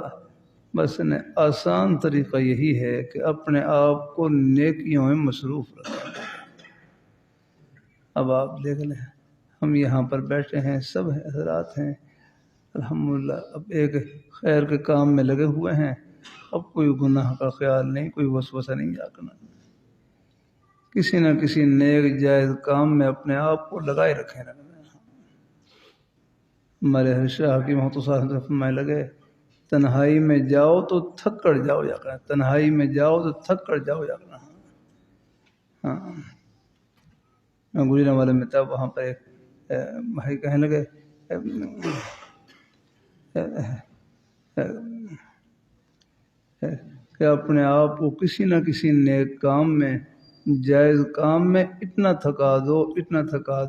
بس آسان طریقہ یہی ہے کہ اپنے آپ کو نیکیوں میں مصروف رکھیں. اب آپ دیکھ لیں ہم یہاں پر بیٹھے ہیں، سب حضرات ہیں الحمدللہ، اب ایک خیر کے کام میں لگے ہوئے ہیں. اب کوئی گناہ کا خیال نہیں، کوئی وسوسہ نہیں جاگنا. کسی نہ کسی نیک جائز کام میں اپنے آپ کو لگائے رکھیں. ہمارے شاہ کی محتسب فرمائے لگے تنہائی میں جاؤ تو تھک کر جاؤ یا کرنا، تنہائی میں جاؤ تو تھک کر جاؤ یا کرنا. ہاں میں گزرنے والے میں تب وہاں پر ایک بھائی کہنے لگے کہ اپنے آپ کو کسی نہ کسی نیک کام میں، جائز کام میں اتنا تھکا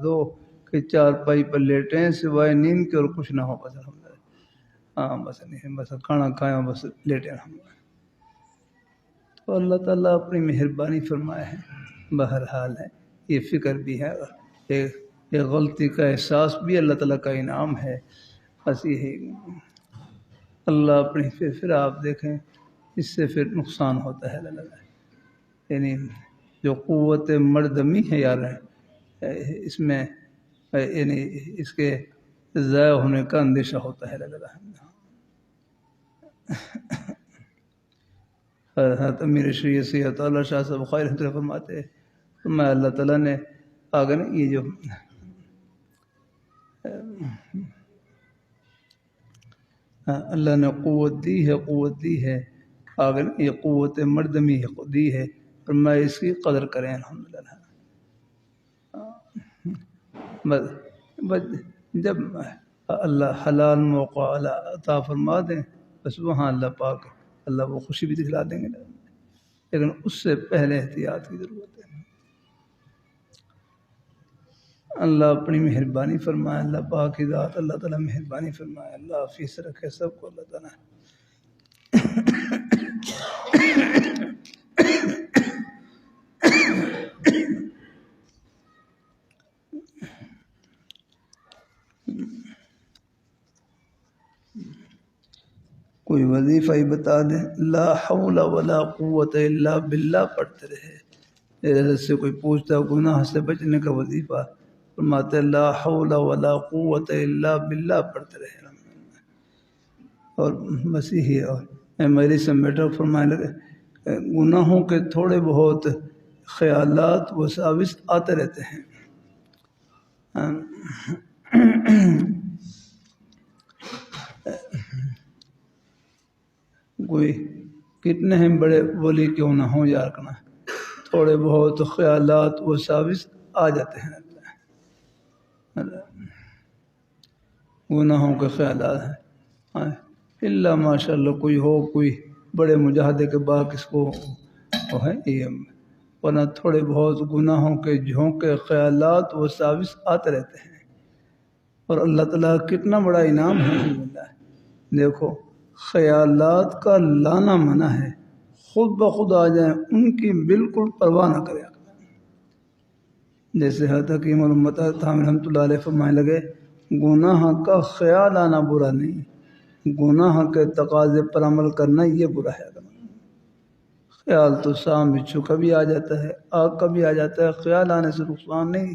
دو کہ چار پائی پر لیٹیں سوائے نیند کے اور کچھ نہ ہو. بس ہاں بس نہیں، بس کھانا کھائیں بس لیٹے رہوں. تو اللہ تعالیٰ اپنی مہربانی فرمائے ہے. بہرحال ہے یہ فکر بھی ہے، یہ غلطی کا احساس بھی اللہ تعالیٰ کا انعام ہے. بس یہی اللہ اپنی پھر آپ دیکھیں اس سے پھر نقصان ہوتا ہے. یعنی جو قوت مردمی ہے یار اس میں، یعنی اس کے ضائع ہونے کا اندیشہ ہوتا ہے. حضرت امیر شریعت سید اللہ شاہ صاحب خیر فرماتے ہیں، میں اللہ تعالیٰ نے آگے نا یہ جو اللہ نے قوت دی ہے آگے یہ قوت مردمی دی ہے، فرمایا اس کی قدر کریں الحمدللہ۔ بس جب اللہ حلال موقع عطا فرما دیں بس وہاں اللہ پاک اللہ وہ خوشی بھی دکھلا دیں گے، لیکن اس سے پہلے احتیاط کی ضرورت ہے۔ اللہ اپنی مہربانی فرمائے، اللہ پاک کی ذات اللہ تعالیٰ مہربانی فرمائے، اللہ حافظ رکھے سب کو اللہ تعالیٰ۔ کوئی وظیفہ ہی بتا دیں، لا حول ولا قوت الا باللہ پڑھتے رہے۔ حضرت سے کوئی پوچھتا گناہ سے بچنے کا وظیفہ، فرماتے لا حول ولا قوت الا باللہ پڑھتے رہے۔ اور بس یہی ہے۔ اور میری سے میٹر فرمانے لگے گناہوں کے تھوڑے بہت خیالات وساوس آتے رہتے ہیں، کوئی کتنے ہیں بڑے ولی کیوں نہ ہوں یار کنا، تھوڑے بہت خیالات وساوس آ جاتے ہیں، گناہوں کے خیالات ہیں۔ اللہ ماشاء اللہ کوئی ہو، کوئی بڑے مجاہدے کے بعد اس کو وہ ہے یہ، ورنہ تھوڑے بہت گناہوں کے جھونکے خیالات وساوس آتے رہتے ہیں۔ اور اللہ تعالیٰ کتنا بڑا انعام ہے الحمدللہ۔ دیکھو خیالات کا لانا منع ہے، خود بخود آ جائیں ان کی بالکل پرواہ نہ کریں۔ جیسے حضرت حکیم الامت تھانوی رحمۃ اللہ علیہ فرمانے لگے گناہ کا خیال آنا برا نہیں، گناہ کے تقاضے پر عمل کرنا یہ برا ہے۔ خیال تو سام بچھو کا بھی آ جاتا ہے، آگ کا بھی آ جاتا ہے، خیال آنے سے نقصان نہیں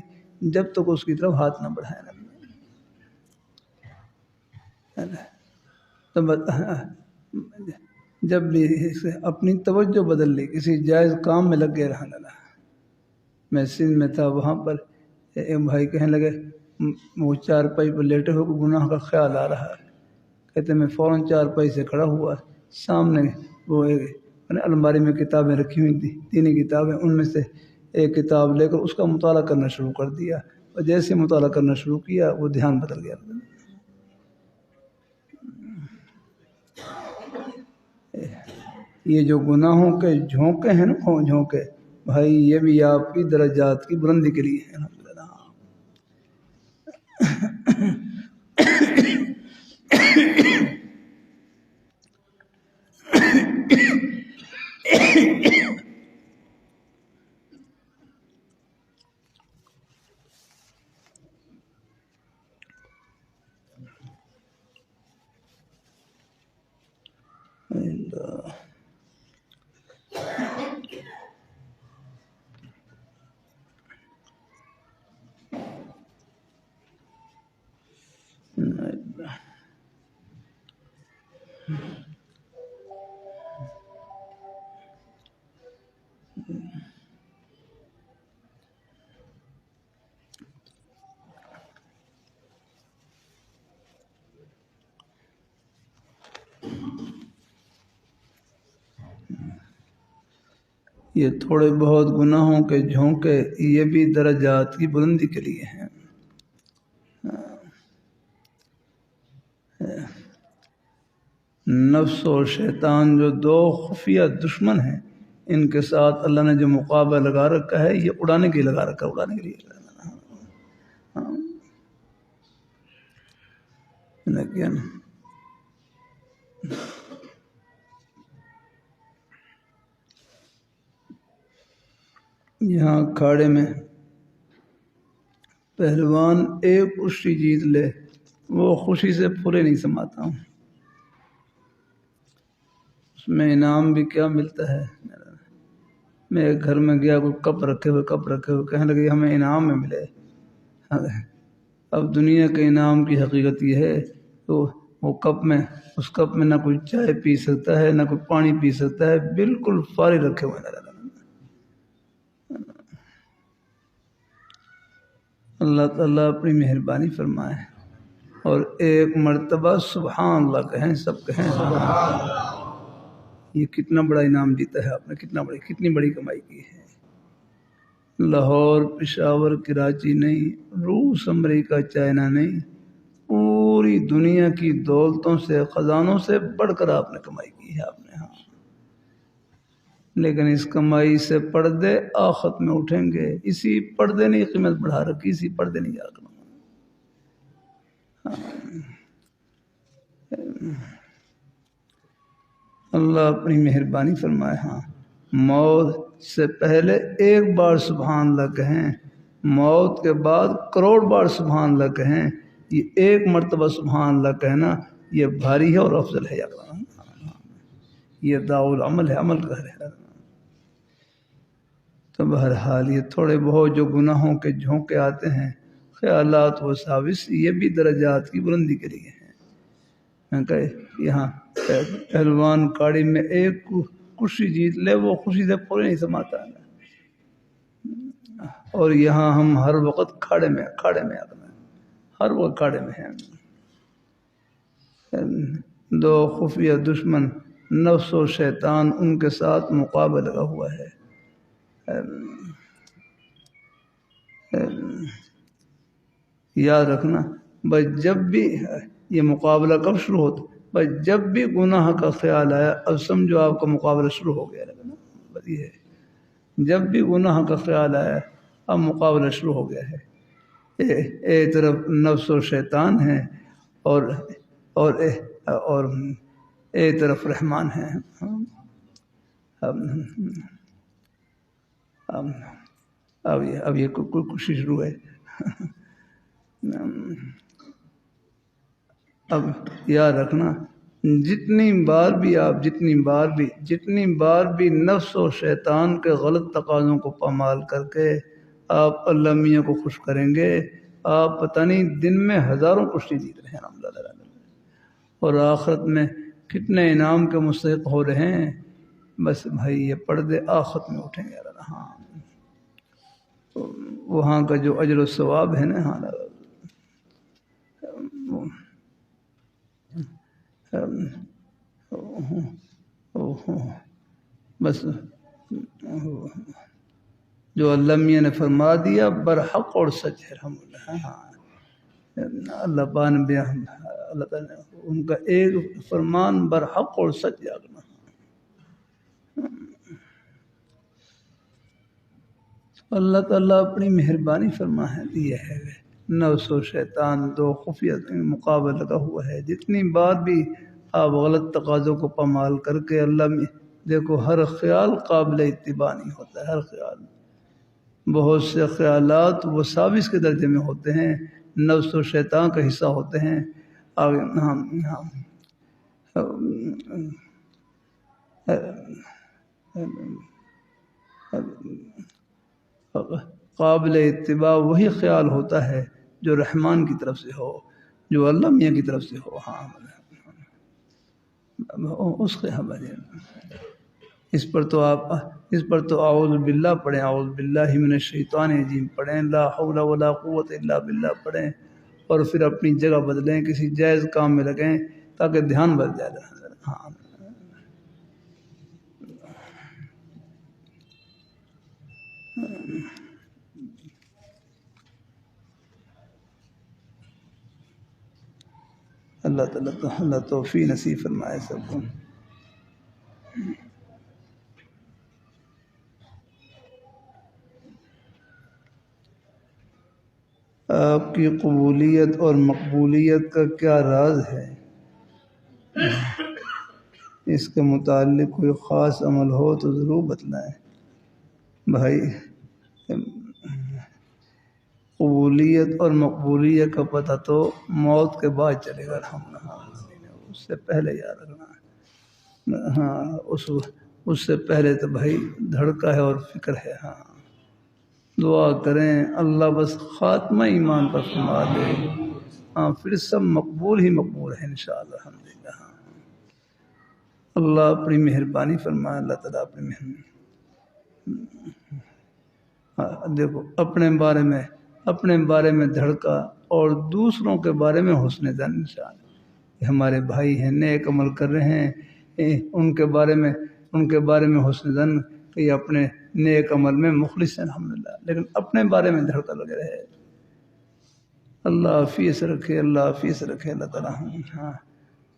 جب تک اس کی طرف ہاتھ نہ بڑھائے۔ جب بھی اپنی توجہ بدل لی، کسی جائز کام میں لگ گئے رہنے لگا۔ میں سندھ میں تھا، وہاں پر ایک بھائی کہنے لگے وہ چارپائی پر لیٹے ہو کے گناہ کا خیال آ رہا ہے، کہتے میں فوراً چارپائی سے کھڑا ہوا، سامنے وہ ایک الماری میں کتابیں رکھی ہوئی تھیں، تینی کتابیں، ان میں سے ایک کتاب لے کر اس کا مطالعہ کرنا شروع کر دیا، اور جیسے مطالعہ کرنا شروع کیا وہ دھیان بدل گیا۔ یہ جو گناہوں کے جھونکے ہیں نا، جھونکے بھائی یہ بھی آپ کی درجات کی بلندی کے لیے ہے الحمدللہ۔ یہ تھوڑے بہت گناہوں کے جھونکے یہ بھی درجات کی بلندی کے لیے ہیں۔ نفس اور شیطان جو دو خفیہ دشمن ہیں، ان کے ساتھ اللہ نے جو مقابلہ لگا رکھا ہے یہ اڑانے کے لیے لگا رکھا ہے، اڑانے کے لیے لیکن یہاں کھاڑے میں پہلوان ایک کشتی جیت لے وہ خوشی سے پورے نہیں سماتا ہوں، اس میں انعام بھی کیا ملتا ہے۔ میں ایک گھر میں گیا، کوئی کپ رکھے ہوئے کہنے لگے ہمیں انعام میں ملے۔ اب دنیا کے انعام کی حقیقت یہ ہے تو وہ کپ میں، اس کپ میں نہ کوئی چائے پی سکتا ہے نہ کوئی پانی پی سکتا ہے، بالکل فارغ رکھے ہوئے نظر۔ اللہ تعالیٰ اپنی مہربانی فرمائے اور ایک مرتبہ سبحان اللہ کہیں، سب کہیں سبحان اللہ۔ یہ کتنا بڑا انعام جیتا ہے آپ نے، کتنی بڑی کمائی کی ہے۔ لاہور، پشاور، کراچی نہیں، روس، امریکہ، چائنا نہیں، پوری دنیا کی دولتوں سے، خزانوں سے بڑھ کر آپ نے کمائی کی ہے آپ نے، ہاں۔ لیکن اس کمائی سے پردے آخرت میں اٹھیں گے، اسی پردے نے قیمت بڑھا رکھی، اسی پردے نے یاد رکھنا۔ اللہ اپنی مہربانی فرمائے، ہاں۔ موت سے پہلے ایک بار سبحان اللہ کہیں، موت کے بعد کروڑ بار سبحان اللہ کہیں، یہ ایک مرتبہ سبحان اللہ کہنا یہ بھاری ہے اور افضل ہے، یاد رکھنا۔ یہ داؤ العمل ہے، عمل کا ہے۔ تو بہرحال یہ تھوڑے بہت جو گناہوں کے جھونکے آتے ہیں، خیالات وساوس، یہ بھی درجات کی بلندی کے لیے ہیں۔ یہاں پہلوان کاڑی میں ایک خوشی جیت لے، وہ خوشی سے پورے نہیں سماتا ہے، اور یہاں ہم ہر وقت کھاڑے میں ہر وقت کھاڑے میں ہیں۔ دو خفیہ دشمن نفس و شیطان، ان کے ساتھ مقابلہ لگا ہوا ہے۔ یاد رکھنا بس، جب بھی یہ مقابلہ کب شروع ہوتا، بس جب بھی گناہ کا خیال آیا، اب سمجھو آپ کا مقابلہ شروع ہو گیا، بس یہ ہے، جب بھی گناہ کا خیال آیا اب مقابلہ شروع ہو گیا ہے۔ ایک طرف نفس و شیطان ہے اور ایک طرف رحمان ہے۔ اب یہ کوئی خوشی شروع ہے۔ اب یاد رکھنا، جتنی بار بھی نفس و شیطان کے غلط تقاضوں کو پامال کر کے آپ اللہ میاں کو خوش کریں گے، آپ پتہ نہیں دن میں ہزاروں کشتی جیت رہے ہیں اور آخرت میں کتنے انعام کے مستحق ہو رہے ہیں۔ بس بھائی یہ پردے آخرت میں اٹھیں گے، ہاں، وہاں کا جو اجر و ثواب ہے نا، ہاں، بس جو اللہ میاں نے فرما دیا برحق اور سچ ہے، الحمد للہ۔ ہاں، اللہ تعالیٰ نے ان کا ایک فرمان برحق اور سچ جاگنا۔ اللہ تعالیٰ اپنی مہربانی فرما ہے، یہ ہے نفس و شیطان دو خفیہ مقابلہ لگا ہوا ہے۔ جتنی بار بھی آپ غلط تقاضوں کو پامال کر کے اللہ میں دیکھو، ہر خیال قابل اتباع نہیں ہوتا ہے، ہر خیال، بہت سے خیالات وساوس کے درجے میں ہوتے ہیں، نفس و شیطان کا حصہ ہوتے ہیں۔ قابل اتباع وہی خیال ہوتا ہے جو رحمان کی طرف سے ہو، جو اللہ میاں کی طرف سے ہو، ہاں، اس کے اس پر تو اعوذ باللہ پڑھیں، اعوذ باللہ من الشیطان الرجیم پڑھیں، لا حول ولا قوت الا باللہ پڑھیں، اور پھر اپنی جگہ بدلیں، کسی جائز کام میں لگیں تاکہ دھیان بدل جائے۔ ہاں، اللہ تعالیٰ اللہ توفیق نصیب فرمائے سب کو۔ آپ کی قبولیت اور مقبولیت کا کیا راز ہے؟ اس کے متعلق کوئی خاص عمل ہو تو ضرور بتلائیں۔ بھائی، قبولیت اور مقبولیت کا پتہ تو موت کے بعد چلے گا، اس سے پہلے یاد رکھنا۔ ہاں، اس سے پہلے تو بھائی دھڑکا ہے اور فکر ہے۔ ہاں، دعا کریں اللہ بس خاتمہ ایمان پر فرما دے، ہاں، پھر سب مقبول ہی مقبول ہے انشاءاللہ، الحمدللہ۔ اللہ اپنی مہربانی فرمائے، اللہ تعالیٰ اپنی مہربانی۔ دیکھو اپنے بارے میں دھڑکا اور دوسروں کے بارے میں حسن ظن انسان، ہمارے بھائی ہیں نیک عمل کر رہے ہیں، ان کے بارے میں حسن ظن کہ یہ اپنے نیک عمل میں مخلص ہیں الحمدللہ، لیکن اپنے بارے میں دھڑکا لگے رہے۔ اللہ حافظ رکھے، اللہ حافظ رکھے اللہ تعالیٰ۔ ہاں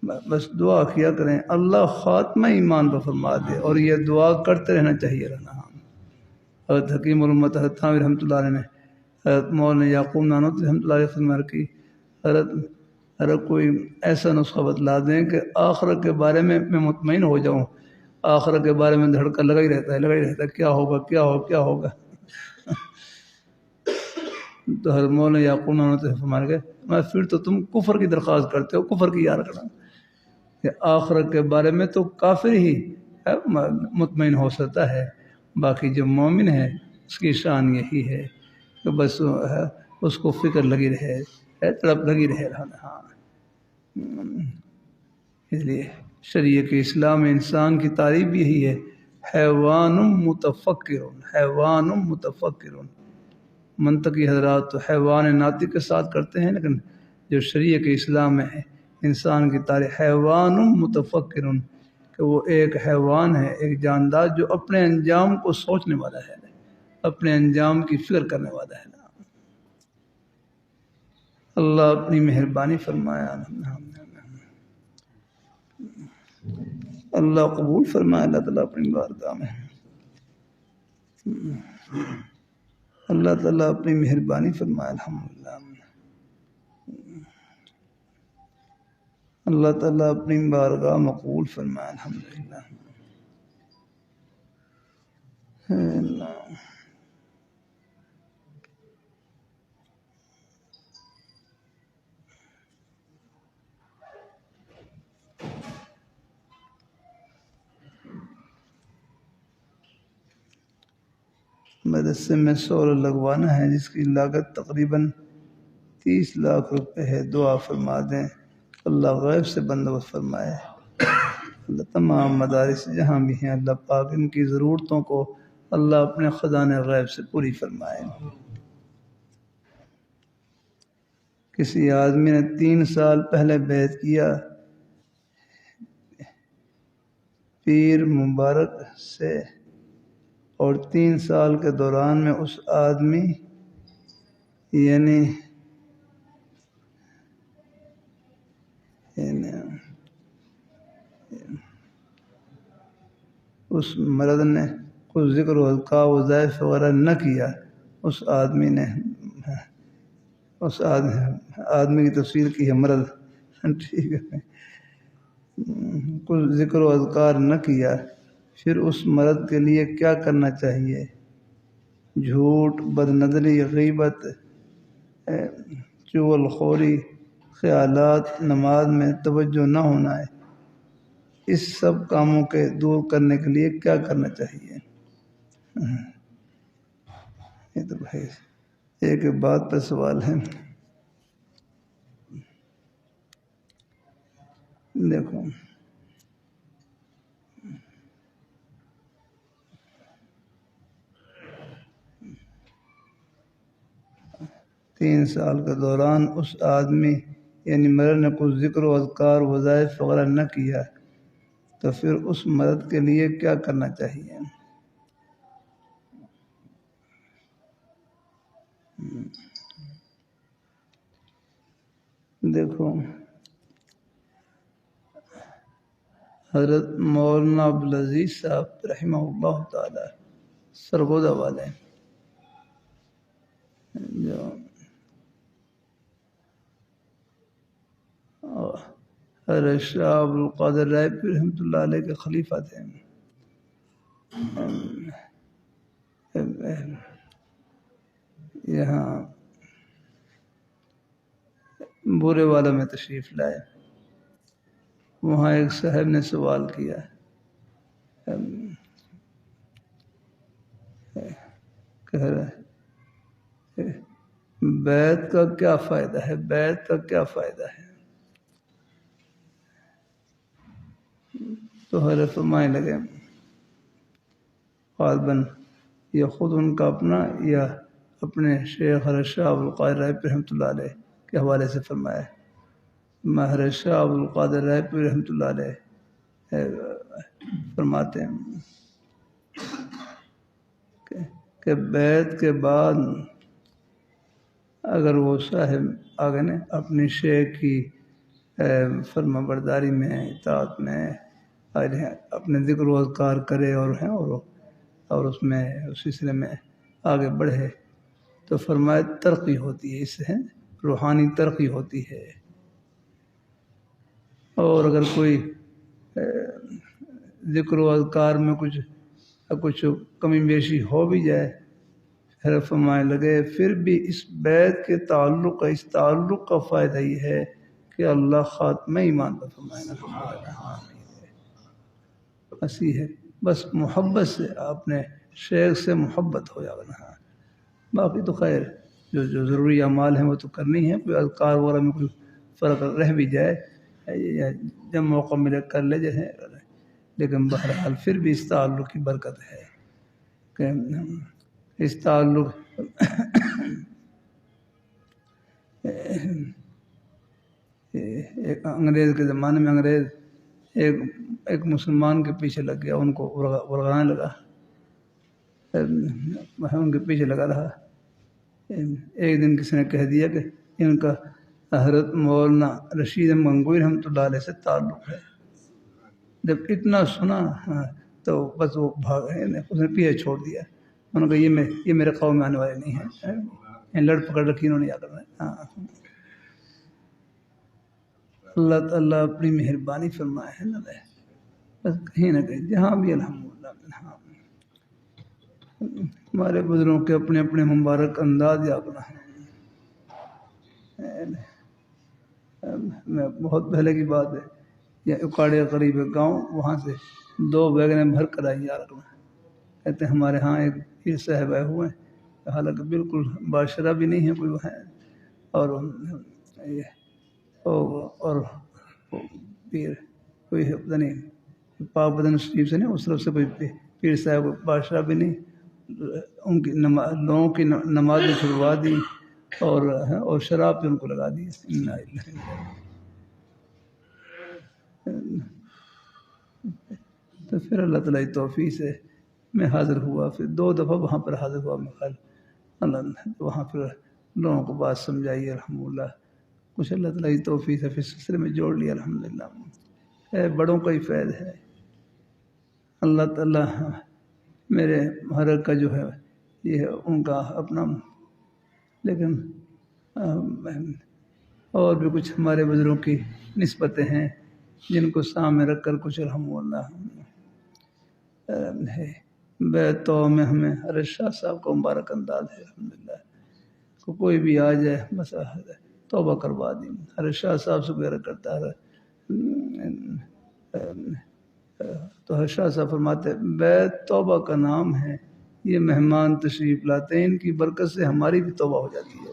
بس دعا کیا کریں اللہ خاتمہ ایمان پر فرما دے، اور یہ دعا کرتے رہنا چاہیے رہنا۔ حضرت حکیم الامت حضرت تھانوی رحمۃ اللہ علیہ نے، حضرت مولانا یعقوب نانوتوی رحمۃ اللہ علیہ فرمایا کہ حضرت کوئی ایسا نسخہ بتلا دیں کہ آخرت کے بارے میں مطمئن ہو جاؤں، آخرت کے بارے میں دھڑکا لگا ہی رہتا ہے کیا ہوگا کیا ہوگا کیا ہوگا۔ تو حضرت مولانا یعقوب نانوتوی فرمایا کہ میں پھر تو تم کفر کی درخواست کرتے ہو، کفر کی یاد رکھنا کہ آخرت کے بارے میں تو کافر ہی مطمئن ہو سکتا ہے، باقی جو مومن ہے اس کی شان یہی ہے کہ بس اس کو فکر لگی رہے، تڑپ لگی رہے۔ ہاں اس لیے شریعت اسلام انسان کی تعریف یہی ہے، حیوان متفکر، حیوان متفکر۔ منطقی حضرات تو حیوان ناطق کے ساتھ کرتے ہیں، لیکن جو شریعت اسلام میں ہے انسان کی تعریف حیوان متفکر، کہ وہ ایک حیوان ہے، ایک جاندار جو اپنے انجام کو سوچنے والا ہے، اپنے انجام کی فکر کرنے والا ہے۔ اللہ اپنی مہربانی فرمایا، اللہ قبول فرمایا اللہ تعالیٰ اپنی بارگاہ میں، اللہ تعالیٰ اپنی مہربانی فرمایا الحمدللہ، اللہ تعالیٰ اپنی بارگاہ مقبول فرمایا الحمدللہ۔ اللہ مدرسے میں سولر لگوانا ہے جس کی لاگت تقریباً 30 لاکھ روپے ہے، دعا فرما دیں اللہ غیب سے بندوبست فرمائے۔ اللہ تمام مدارس جہاں بھی ہیں اللہ پاک ان کی ضرورتوں کو اللہ اپنے خزانے غیب سے پوری فرمائے۔ کسی آدمی نے 3 سال پہلے بیعت کیا پیر مبارک سے، اور 3 سال کے دوران میں اس آدمی یعنی اس مرد نے کچھ ذکر و اذکار وظائف وغیرہ نہ کیا، اس آدمی کی تفسیر کی ہے مرد، ٹھیک ہے، کچھ ذکر و اذکار نہ کیا، پھر اس مرد کے لیے کیا کرنا چاہیے؟ جھوٹ، بدنظری، غیبت، چغل خوری، خیالات، نماز میں توجہ نہ ہونا ہے، اس سب کاموں کے دور کرنے کے لیے کیا کرنا چاہیے؟ یہ تو بھائی ایک بات پر سوال ہے۔ دیکھو تین سال کے دوران اس آدمی یعنی مرد نے کچھ ذکر و اذکار وظائف وغیرہ نہ کیا، تو پھر اس مرد کے لیے کیا کرنا چاہیے؟ دیکھو حضرت مولانا عبدالعزیز صاحب رحمہ اللہ تعالی سرگودا والے جو حضرت شاہ عبدالقادر رائے پیر رحمۃ اللہ علیہ کے خلیفہ تھے، یہاں بورے والا میں تشریف لائے، وہاں ایک صاحب نے سوال کیا، کہہ رہے بیعت کا کیا فائدہ ہے، بیعت کا کیا فائدہ ہے؟ تو حضرت فرمانے لگے غالباً یہ خود ان کا اپنا یا اپنے شیخ حضرت شاہ عبدالقادر رائے رحمۃ اللہ علیہ کے حوالے سے فرمایا. مہر شاہ عبد القادر رائے پور رحمۃ اللہ علیہ فرماتے ہیں کہ بیعت کے بعد اگر وہ صاحب آگے نے اپنی شیخ کی فرما برداری میں اطاعت میں اپنے ذکر و اذکار کرے اور اس میں اس سلسلے میں آگے بڑھے تو فرمائے ترقی ہوتی ہے، اس سے روحانی ترقی ہوتی ہے. اور اگر کوئی ذکر و اذکار میں کچھ کمی بیشی ہو بھی جائے پھر فرمائے لگے پھر بھی اس بیت کے تعلق کا فائدہ یہ ہے کہ اللہ خاتمہ ایمان پر فرمائے ایسی ہے. بس محبت سے اپنے شیخ سے محبت ہو جانا. باقی تو خیر جو ضروری اعمال ہیں وہ تو کرنی ہے. کوئی اذکار وغیرہ میں کوئی فرق رہ بھی جائے جب موقع ملے کر لے جائے، لیکن بہرحال پھر بھی اس تعلق کی برکت ہے کہ اس تعلق ایک انگریز کے زمانے میں انگریز ایک مسلمان کے پیچھے لگ گیا، ان کو ورغلانے لگا، ان کے پیچھے لگا رہا. ایک دن کسی نے کہہ دیا کہ ان کا حضرت مولانا رشید گنگوئی رحمۃ اللہ علیہ سے تعلق ہے. جب اتنا سنا تو بس وہ بھاگ گئے، اس نے پیچھے چھوڑ دیا. انہوں نے کہا یہ میرے قوم میں آنے والے نہیں ہیں، لڑ پکڑ رکھی انہوں نے یاد کرنا. اللہ تعالیٰ اپنی مہربانی فرمائے ہے نا، بس کہیں نہ کہیں جہاں بھی الحمدللہ ہمارے بزرگوں کے اپنے اپنے مبارک انداز یا اپنا ہے. میں بہت پہلے کی بات ہے، یہ اکاڑے قریب گاؤں، وہاں سے 2 ویگنیں بھر کر آئی یار. کہتے ہیں ہمارے ہاں ایک پیر صاحب آئے ہوئے ہیں، حالانکہ بالکل باشرہ بھی نہیں ہے کوئی وہ ہے، اور پیر کوئی پتہ نہیں پاک بدن شریف سے نہیں، اس طرف سے کوئی پیر صاحب بادشاہ بھی نہیں. ان کی لوگوں کی نماز میں چھڑوا دی اور شراب پہ ان کو لگا دی. تو پھر اللہ تعالیٰ کی توفیق سے میں حاضر ہوا، پھر 2 دفعہ وہاں پر حاضر ہوا. میں خیال اللہ وہاں پھر لوگوں کو بات سمجھائی الحمدللہ. کچھ اللہ تعالیٰ کی توفیق سے پھر سلسلے میں جوڑ لیا الحمدللہ. بڑوں کا ہی فیض ہے. اللہ تعالیٰ میرے محرک کا جو ہے یہ ان کا اپنا، لیکن اور بھی کچھ ہمارے بزرگوں کی نسبتیں ہیں جن کو سامنے رکھ کر کچھ الحمدللہ ہے. بیتوں میں ہمیں حضرت شاہ صاحب کا مبارک انداز ہے الحمدللہ. کوئی بھی آ جائے بس توبہ کروا دی. حضرت شاہ صاحب سے وغیرہ کرتا ہے تو حضرت شاہ صاحب فرماتے بیت توبہ کا نام ہے، یہ مہمان تشریف لاتے ہیں، ان کی برکت سے ہماری بھی توبہ ہو جاتی ہے.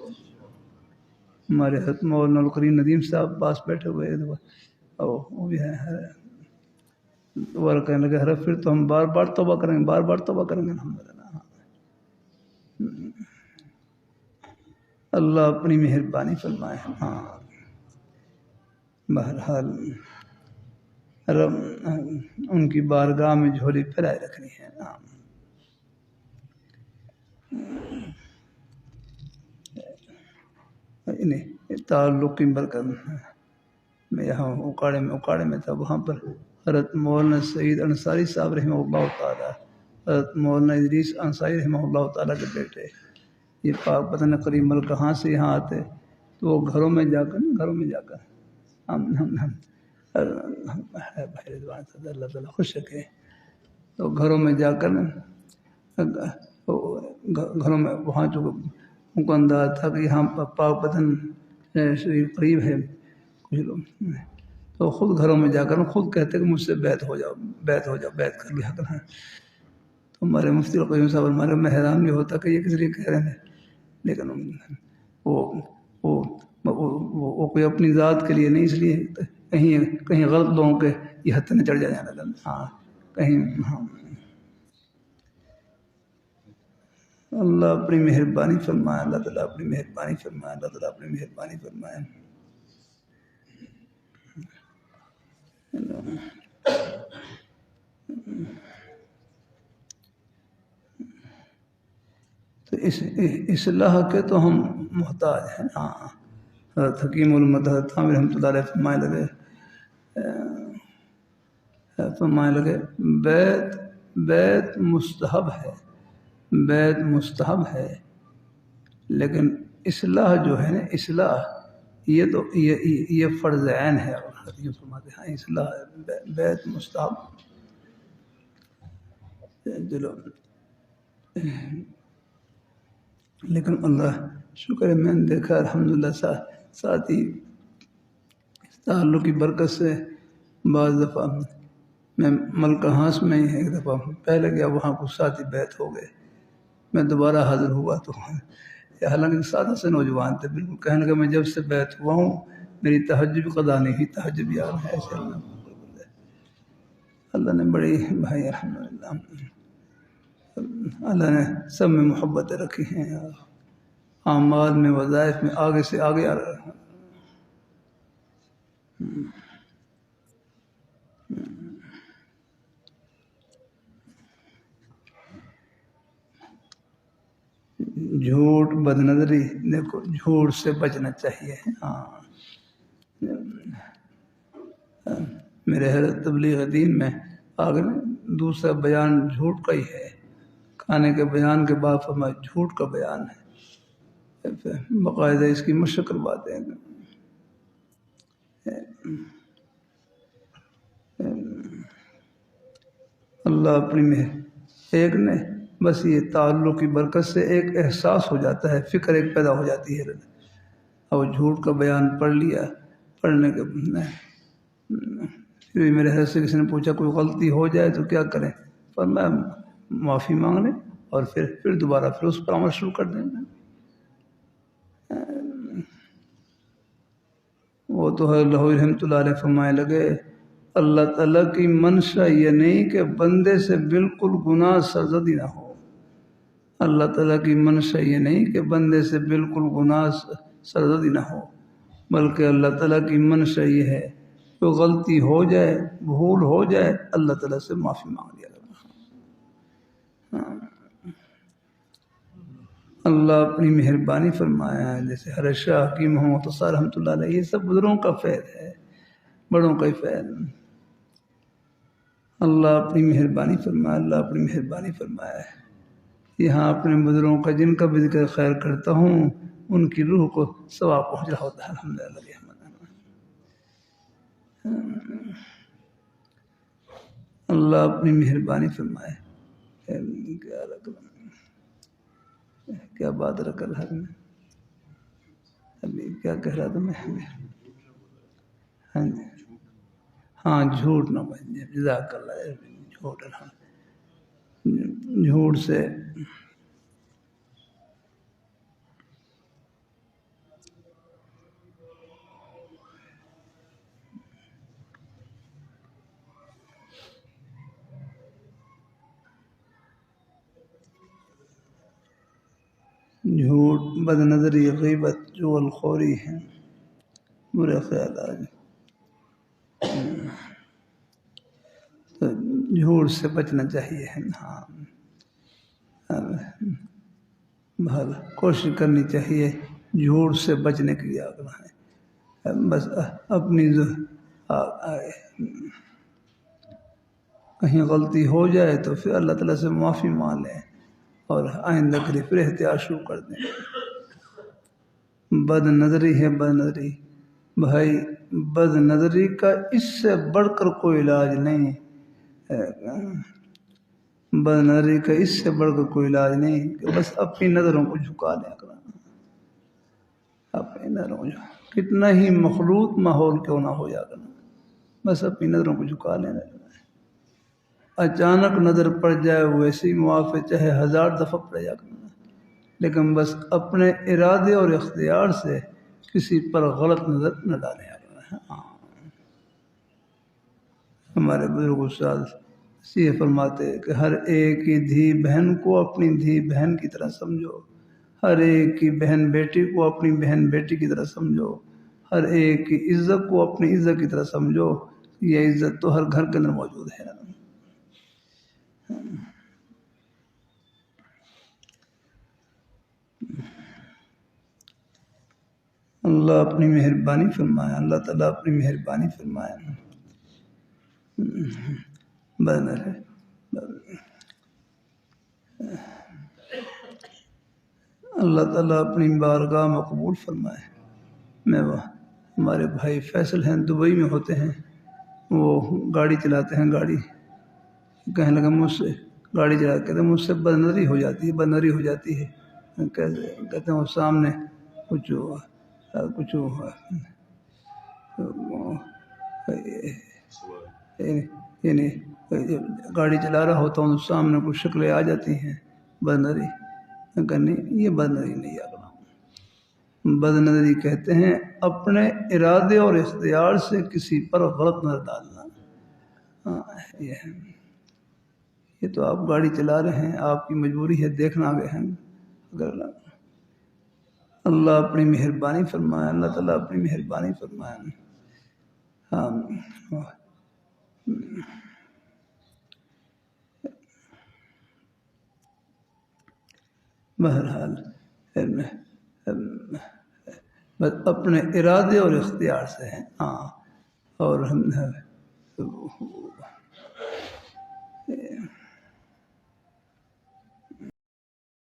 ہمارے حضرت مولانا الکریم ندیم صاحب پاس بیٹھے ہوئے وہ بھی ہے دوبارہ کہنے لگے حضرت پھر تو ہم بار بار توبہ کریں گے الحمدللہ. اللہ اپنی مہربانی فرمائے. ہاں بہرحال ان کی بارگاہ میں جھولی پھیلائے رکھنی ہے. تعلق کی برکت میں یہاں اکاڑے میں تھا، وہاں پر حضرت مولانا سعید انصاری صاحب رحمہ اللہ تعالیٰ، حضرت مولانا ادریس انصاری رحمہ اللہ تعالیٰ کے بیٹے، یہ پاک پتہ نہ قریب ملک کہاں سے یہاں آتے تو وہ گھروں میں جا کر اللہ تعالیٰ خوش رکھے. تو گھروں میں جا کر گھروں میں وہاں جو ان کو انداز تھا کہ یہاں پاک پتن شریف قریب ہے، کچھ لوگ تو خود گھروں میں جا کر خود کہتے کہ مجھ سے بیعت کر لیا کرنا. تو ہمارے مفتی القیوم صاحب ہمارے میں حیران بھی ہوتا کہ یہ کس لیے کہہ رہے ہیں، لیکن وہ کوئی اپنی ذات کے لیے نہیں، اس لیے کہیں غلط لوگوں کے یہ حد نہ چڑھ جائے. ہاں کہیں اللہ اپنی مہربانی فرمائے، اللہ تعالیٰ اپنی مہربانی فرمائے، اللہ تعالیٰ اپنی مہربانی فرمائے۔ تو اس اصلاح کے تو ہم محتاج ہیں۔ ہاں، حضرت حکیم علمت حضرت عامر رحمۃ اللہ علیہ فرمائے لگے بیت مستحب ہے، بیت مستحب ہے، لیکن اصلاح جو ہے نا، اصلاح یہ تو یہ فرض عین ہے۔ اور یہ فرماتے ہیں اصلاح بیت مستحب، چلو، لیکن اللہ شکر ہے میں نے دیکھا الحمدللہ ساتھی تعلق کی برکت سے بعض دفعہ میں ملکہ ہانس میں ہی ایک دفعہ پہلے گیا، وہاں کچھ ساتھی بیت ہو گئے، میں دوبارہ حاضر ہوا تو حالانکہ سادہ سے نوجوان تھے، بالکل کہنے لگا میں جب سے بیت ہوا ہوں میری تہجد قضا نہیں ہوئی، تہجد یاد ہے ایسے۔ اللہ نے بڑی بھائی الحمدللہ اللہ نے سب میں محبتیں رکھی ہیں، اعمال میں، وظائف میں آگے سے آگے آ رہا ہے۔ جھوٹ، بد نظری، دیکھو جھوٹ سے بچنا چاہیے۔ ہاں، میرے حضرت تبلیغ دین میں آگے دوسرا بیان جھوٹ کا ہی ہے، کھانے کے بیان کے بعد فرمایا جھوٹ کا بیان ہے، باقاعدہ اس کی مشق باتیں۔ اللہ اپنی ایک نے بس یہ تعلق کی برکت سے ایک احساس ہو جاتا ہے، فکر ایک پیدا ہو جاتی ہے، اور جھوٹ کا بیان پڑھ لیا، پڑھنے کے پھر میرے حضرت سے کسی نے پوچھا کوئی غلطی ہو جائے تو کیا کریں؟ فرمایا معافی مانگ لیں اور پھر دوبارہ پھر اس پر عمل شروع کر دیں۔ وہ تو ہے اللہ رحمۃ اللہ علیہ فرمائے لگے اللہ تعالیٰ کی منشا یہ نہیں کہ بندے سے بالکل گناہ سرزدی نہ ہو، اللہ تعالیٰ کی منشا یہ نہیں کہ بندے سے بالکل گناہ سرزدی نہ ہو، بلکہ اللہ تعالیٰ کی منشا یہ ہے کہ غلطی ہو جائے، بھول ہو جائے، اللہ تعالیٰ سے معافی مانگ لیا۔ اللہ اپنی مہربانی فرمایا ہے، جیسے حضرت شاہ حکیم محمد صاحب رحمۃ اللہ علیہ، یہ سب بزرگوں کا فیض ہے، بڑوں کا ہی فیض۔ اللہ اپنی مہربانی فرمایا، اللہ اپنی مہربانی فرمایا ہے۔ یہاں اپنے بزرگوں کا جن کا بھی ذکر خیر کرتا ہوں ان کی روح کو ثواب پہنچ رہا ہوتا ہے الحمدللہ۔ اللہ اپنی مہربانی فرمائے۔ کیا بات رکھ رہا ہے میں ابھی کیا کہہ رہا تھا میں؟ ہاں جھوٹ نہ بن جائے، جزاک اللہ۔ جھوٹ سے جھوٹ، بد نظری، غیبت، چغل خوری ہیں، برے خیالات، تو جھوٹ سے بچنا چاہیے۔ ہاں، بھلا کوشش کرنی چاہیے جھوٹ سے بچنے کے لیے۔ بس اپنی کہیں غلطی ہو جائے تو پھر اللہ تعالیٰ سے معافی مانگ لیں اور آئندہ کے لیے پھر احتیاط شروع کر دیں۔ بد نظری ہے، بد نظری بھائی، بد نظری کا اس سے بڑھ کر کوئی علاج نہیں، بد نظری کا اس سے بڑھ کر کوئی علاج نہیں کہ بس اپنی نظروں کو جھکا دیں۔ اپنی نظروں کو کتنا ہی مخلوط ماحول کیوں نہ ہو جائے، بس اپنی نظروں کو جھکا لیں۔ اچانک نظر پڑ جائے ویسے ہی معافی چاہے 1000 دفعہ پڑ جائے، لیکن بس اپنے ارادے اور اختیار سے کسی پر غلط نظر نہ ڈالیں۔ ہمارے بزرگ استاد یہ فرماتے کہ ہر ایک کی دھی بہن کو اپنی دھی بہن کی طرح سمجھو، ہر ایک کی بہن بیٹی کو اپنی بہن بیٹی کی طرح سمجھو، ہر ایک کی عزت کو اپنی عزت کی طرح سمجھو، یہ عزت تو ہر گھر کے اندر موجود ہے۔ اللہ اپنی مہربانی فرمائے، اللہ تعالیٰ اپنی مہربانی فرمائے۔ اللہ تعالیٰ اپنی بارگاہ مقبول فرمائے۔ ہمارے بھائی فیصل ہیں، دبئی میں ہوتے ہیں، وہ گاڑی چلاتے ہیں، گاڑی کہنے لگا مجھ سے گاڑی چلا کہتے ہیں مجھ سے بدنظری ہو جاتی ہے، بدنظری ہو جاتی ہے۔ کہتے ہیں وہ سامنے کچھ یعنی گاڑی چلا رہا ہوتا ہوں تو سامنے کچھ شکلیں آ جاتی ہیں بدنظری، نہیں یہ بدنظری نہیں آ رہا۔ بدنظری کہتے ہیں اپنے ارادے اور اختیار سے کسی پر غلط نظر ڈالنا۔ یہ تو آپ گاڑی چلا رہے ہیں، آپ کی مجبوری ہے، دیکھنا آگے ہیں، اگر اللہ اپنی مہربانی فرمائے، اللہ تعالیٰ اپنی مہربانی فرمائے۔ بہرحال بس اپنے ارادے اور اختیار سے ہیں، اور ہم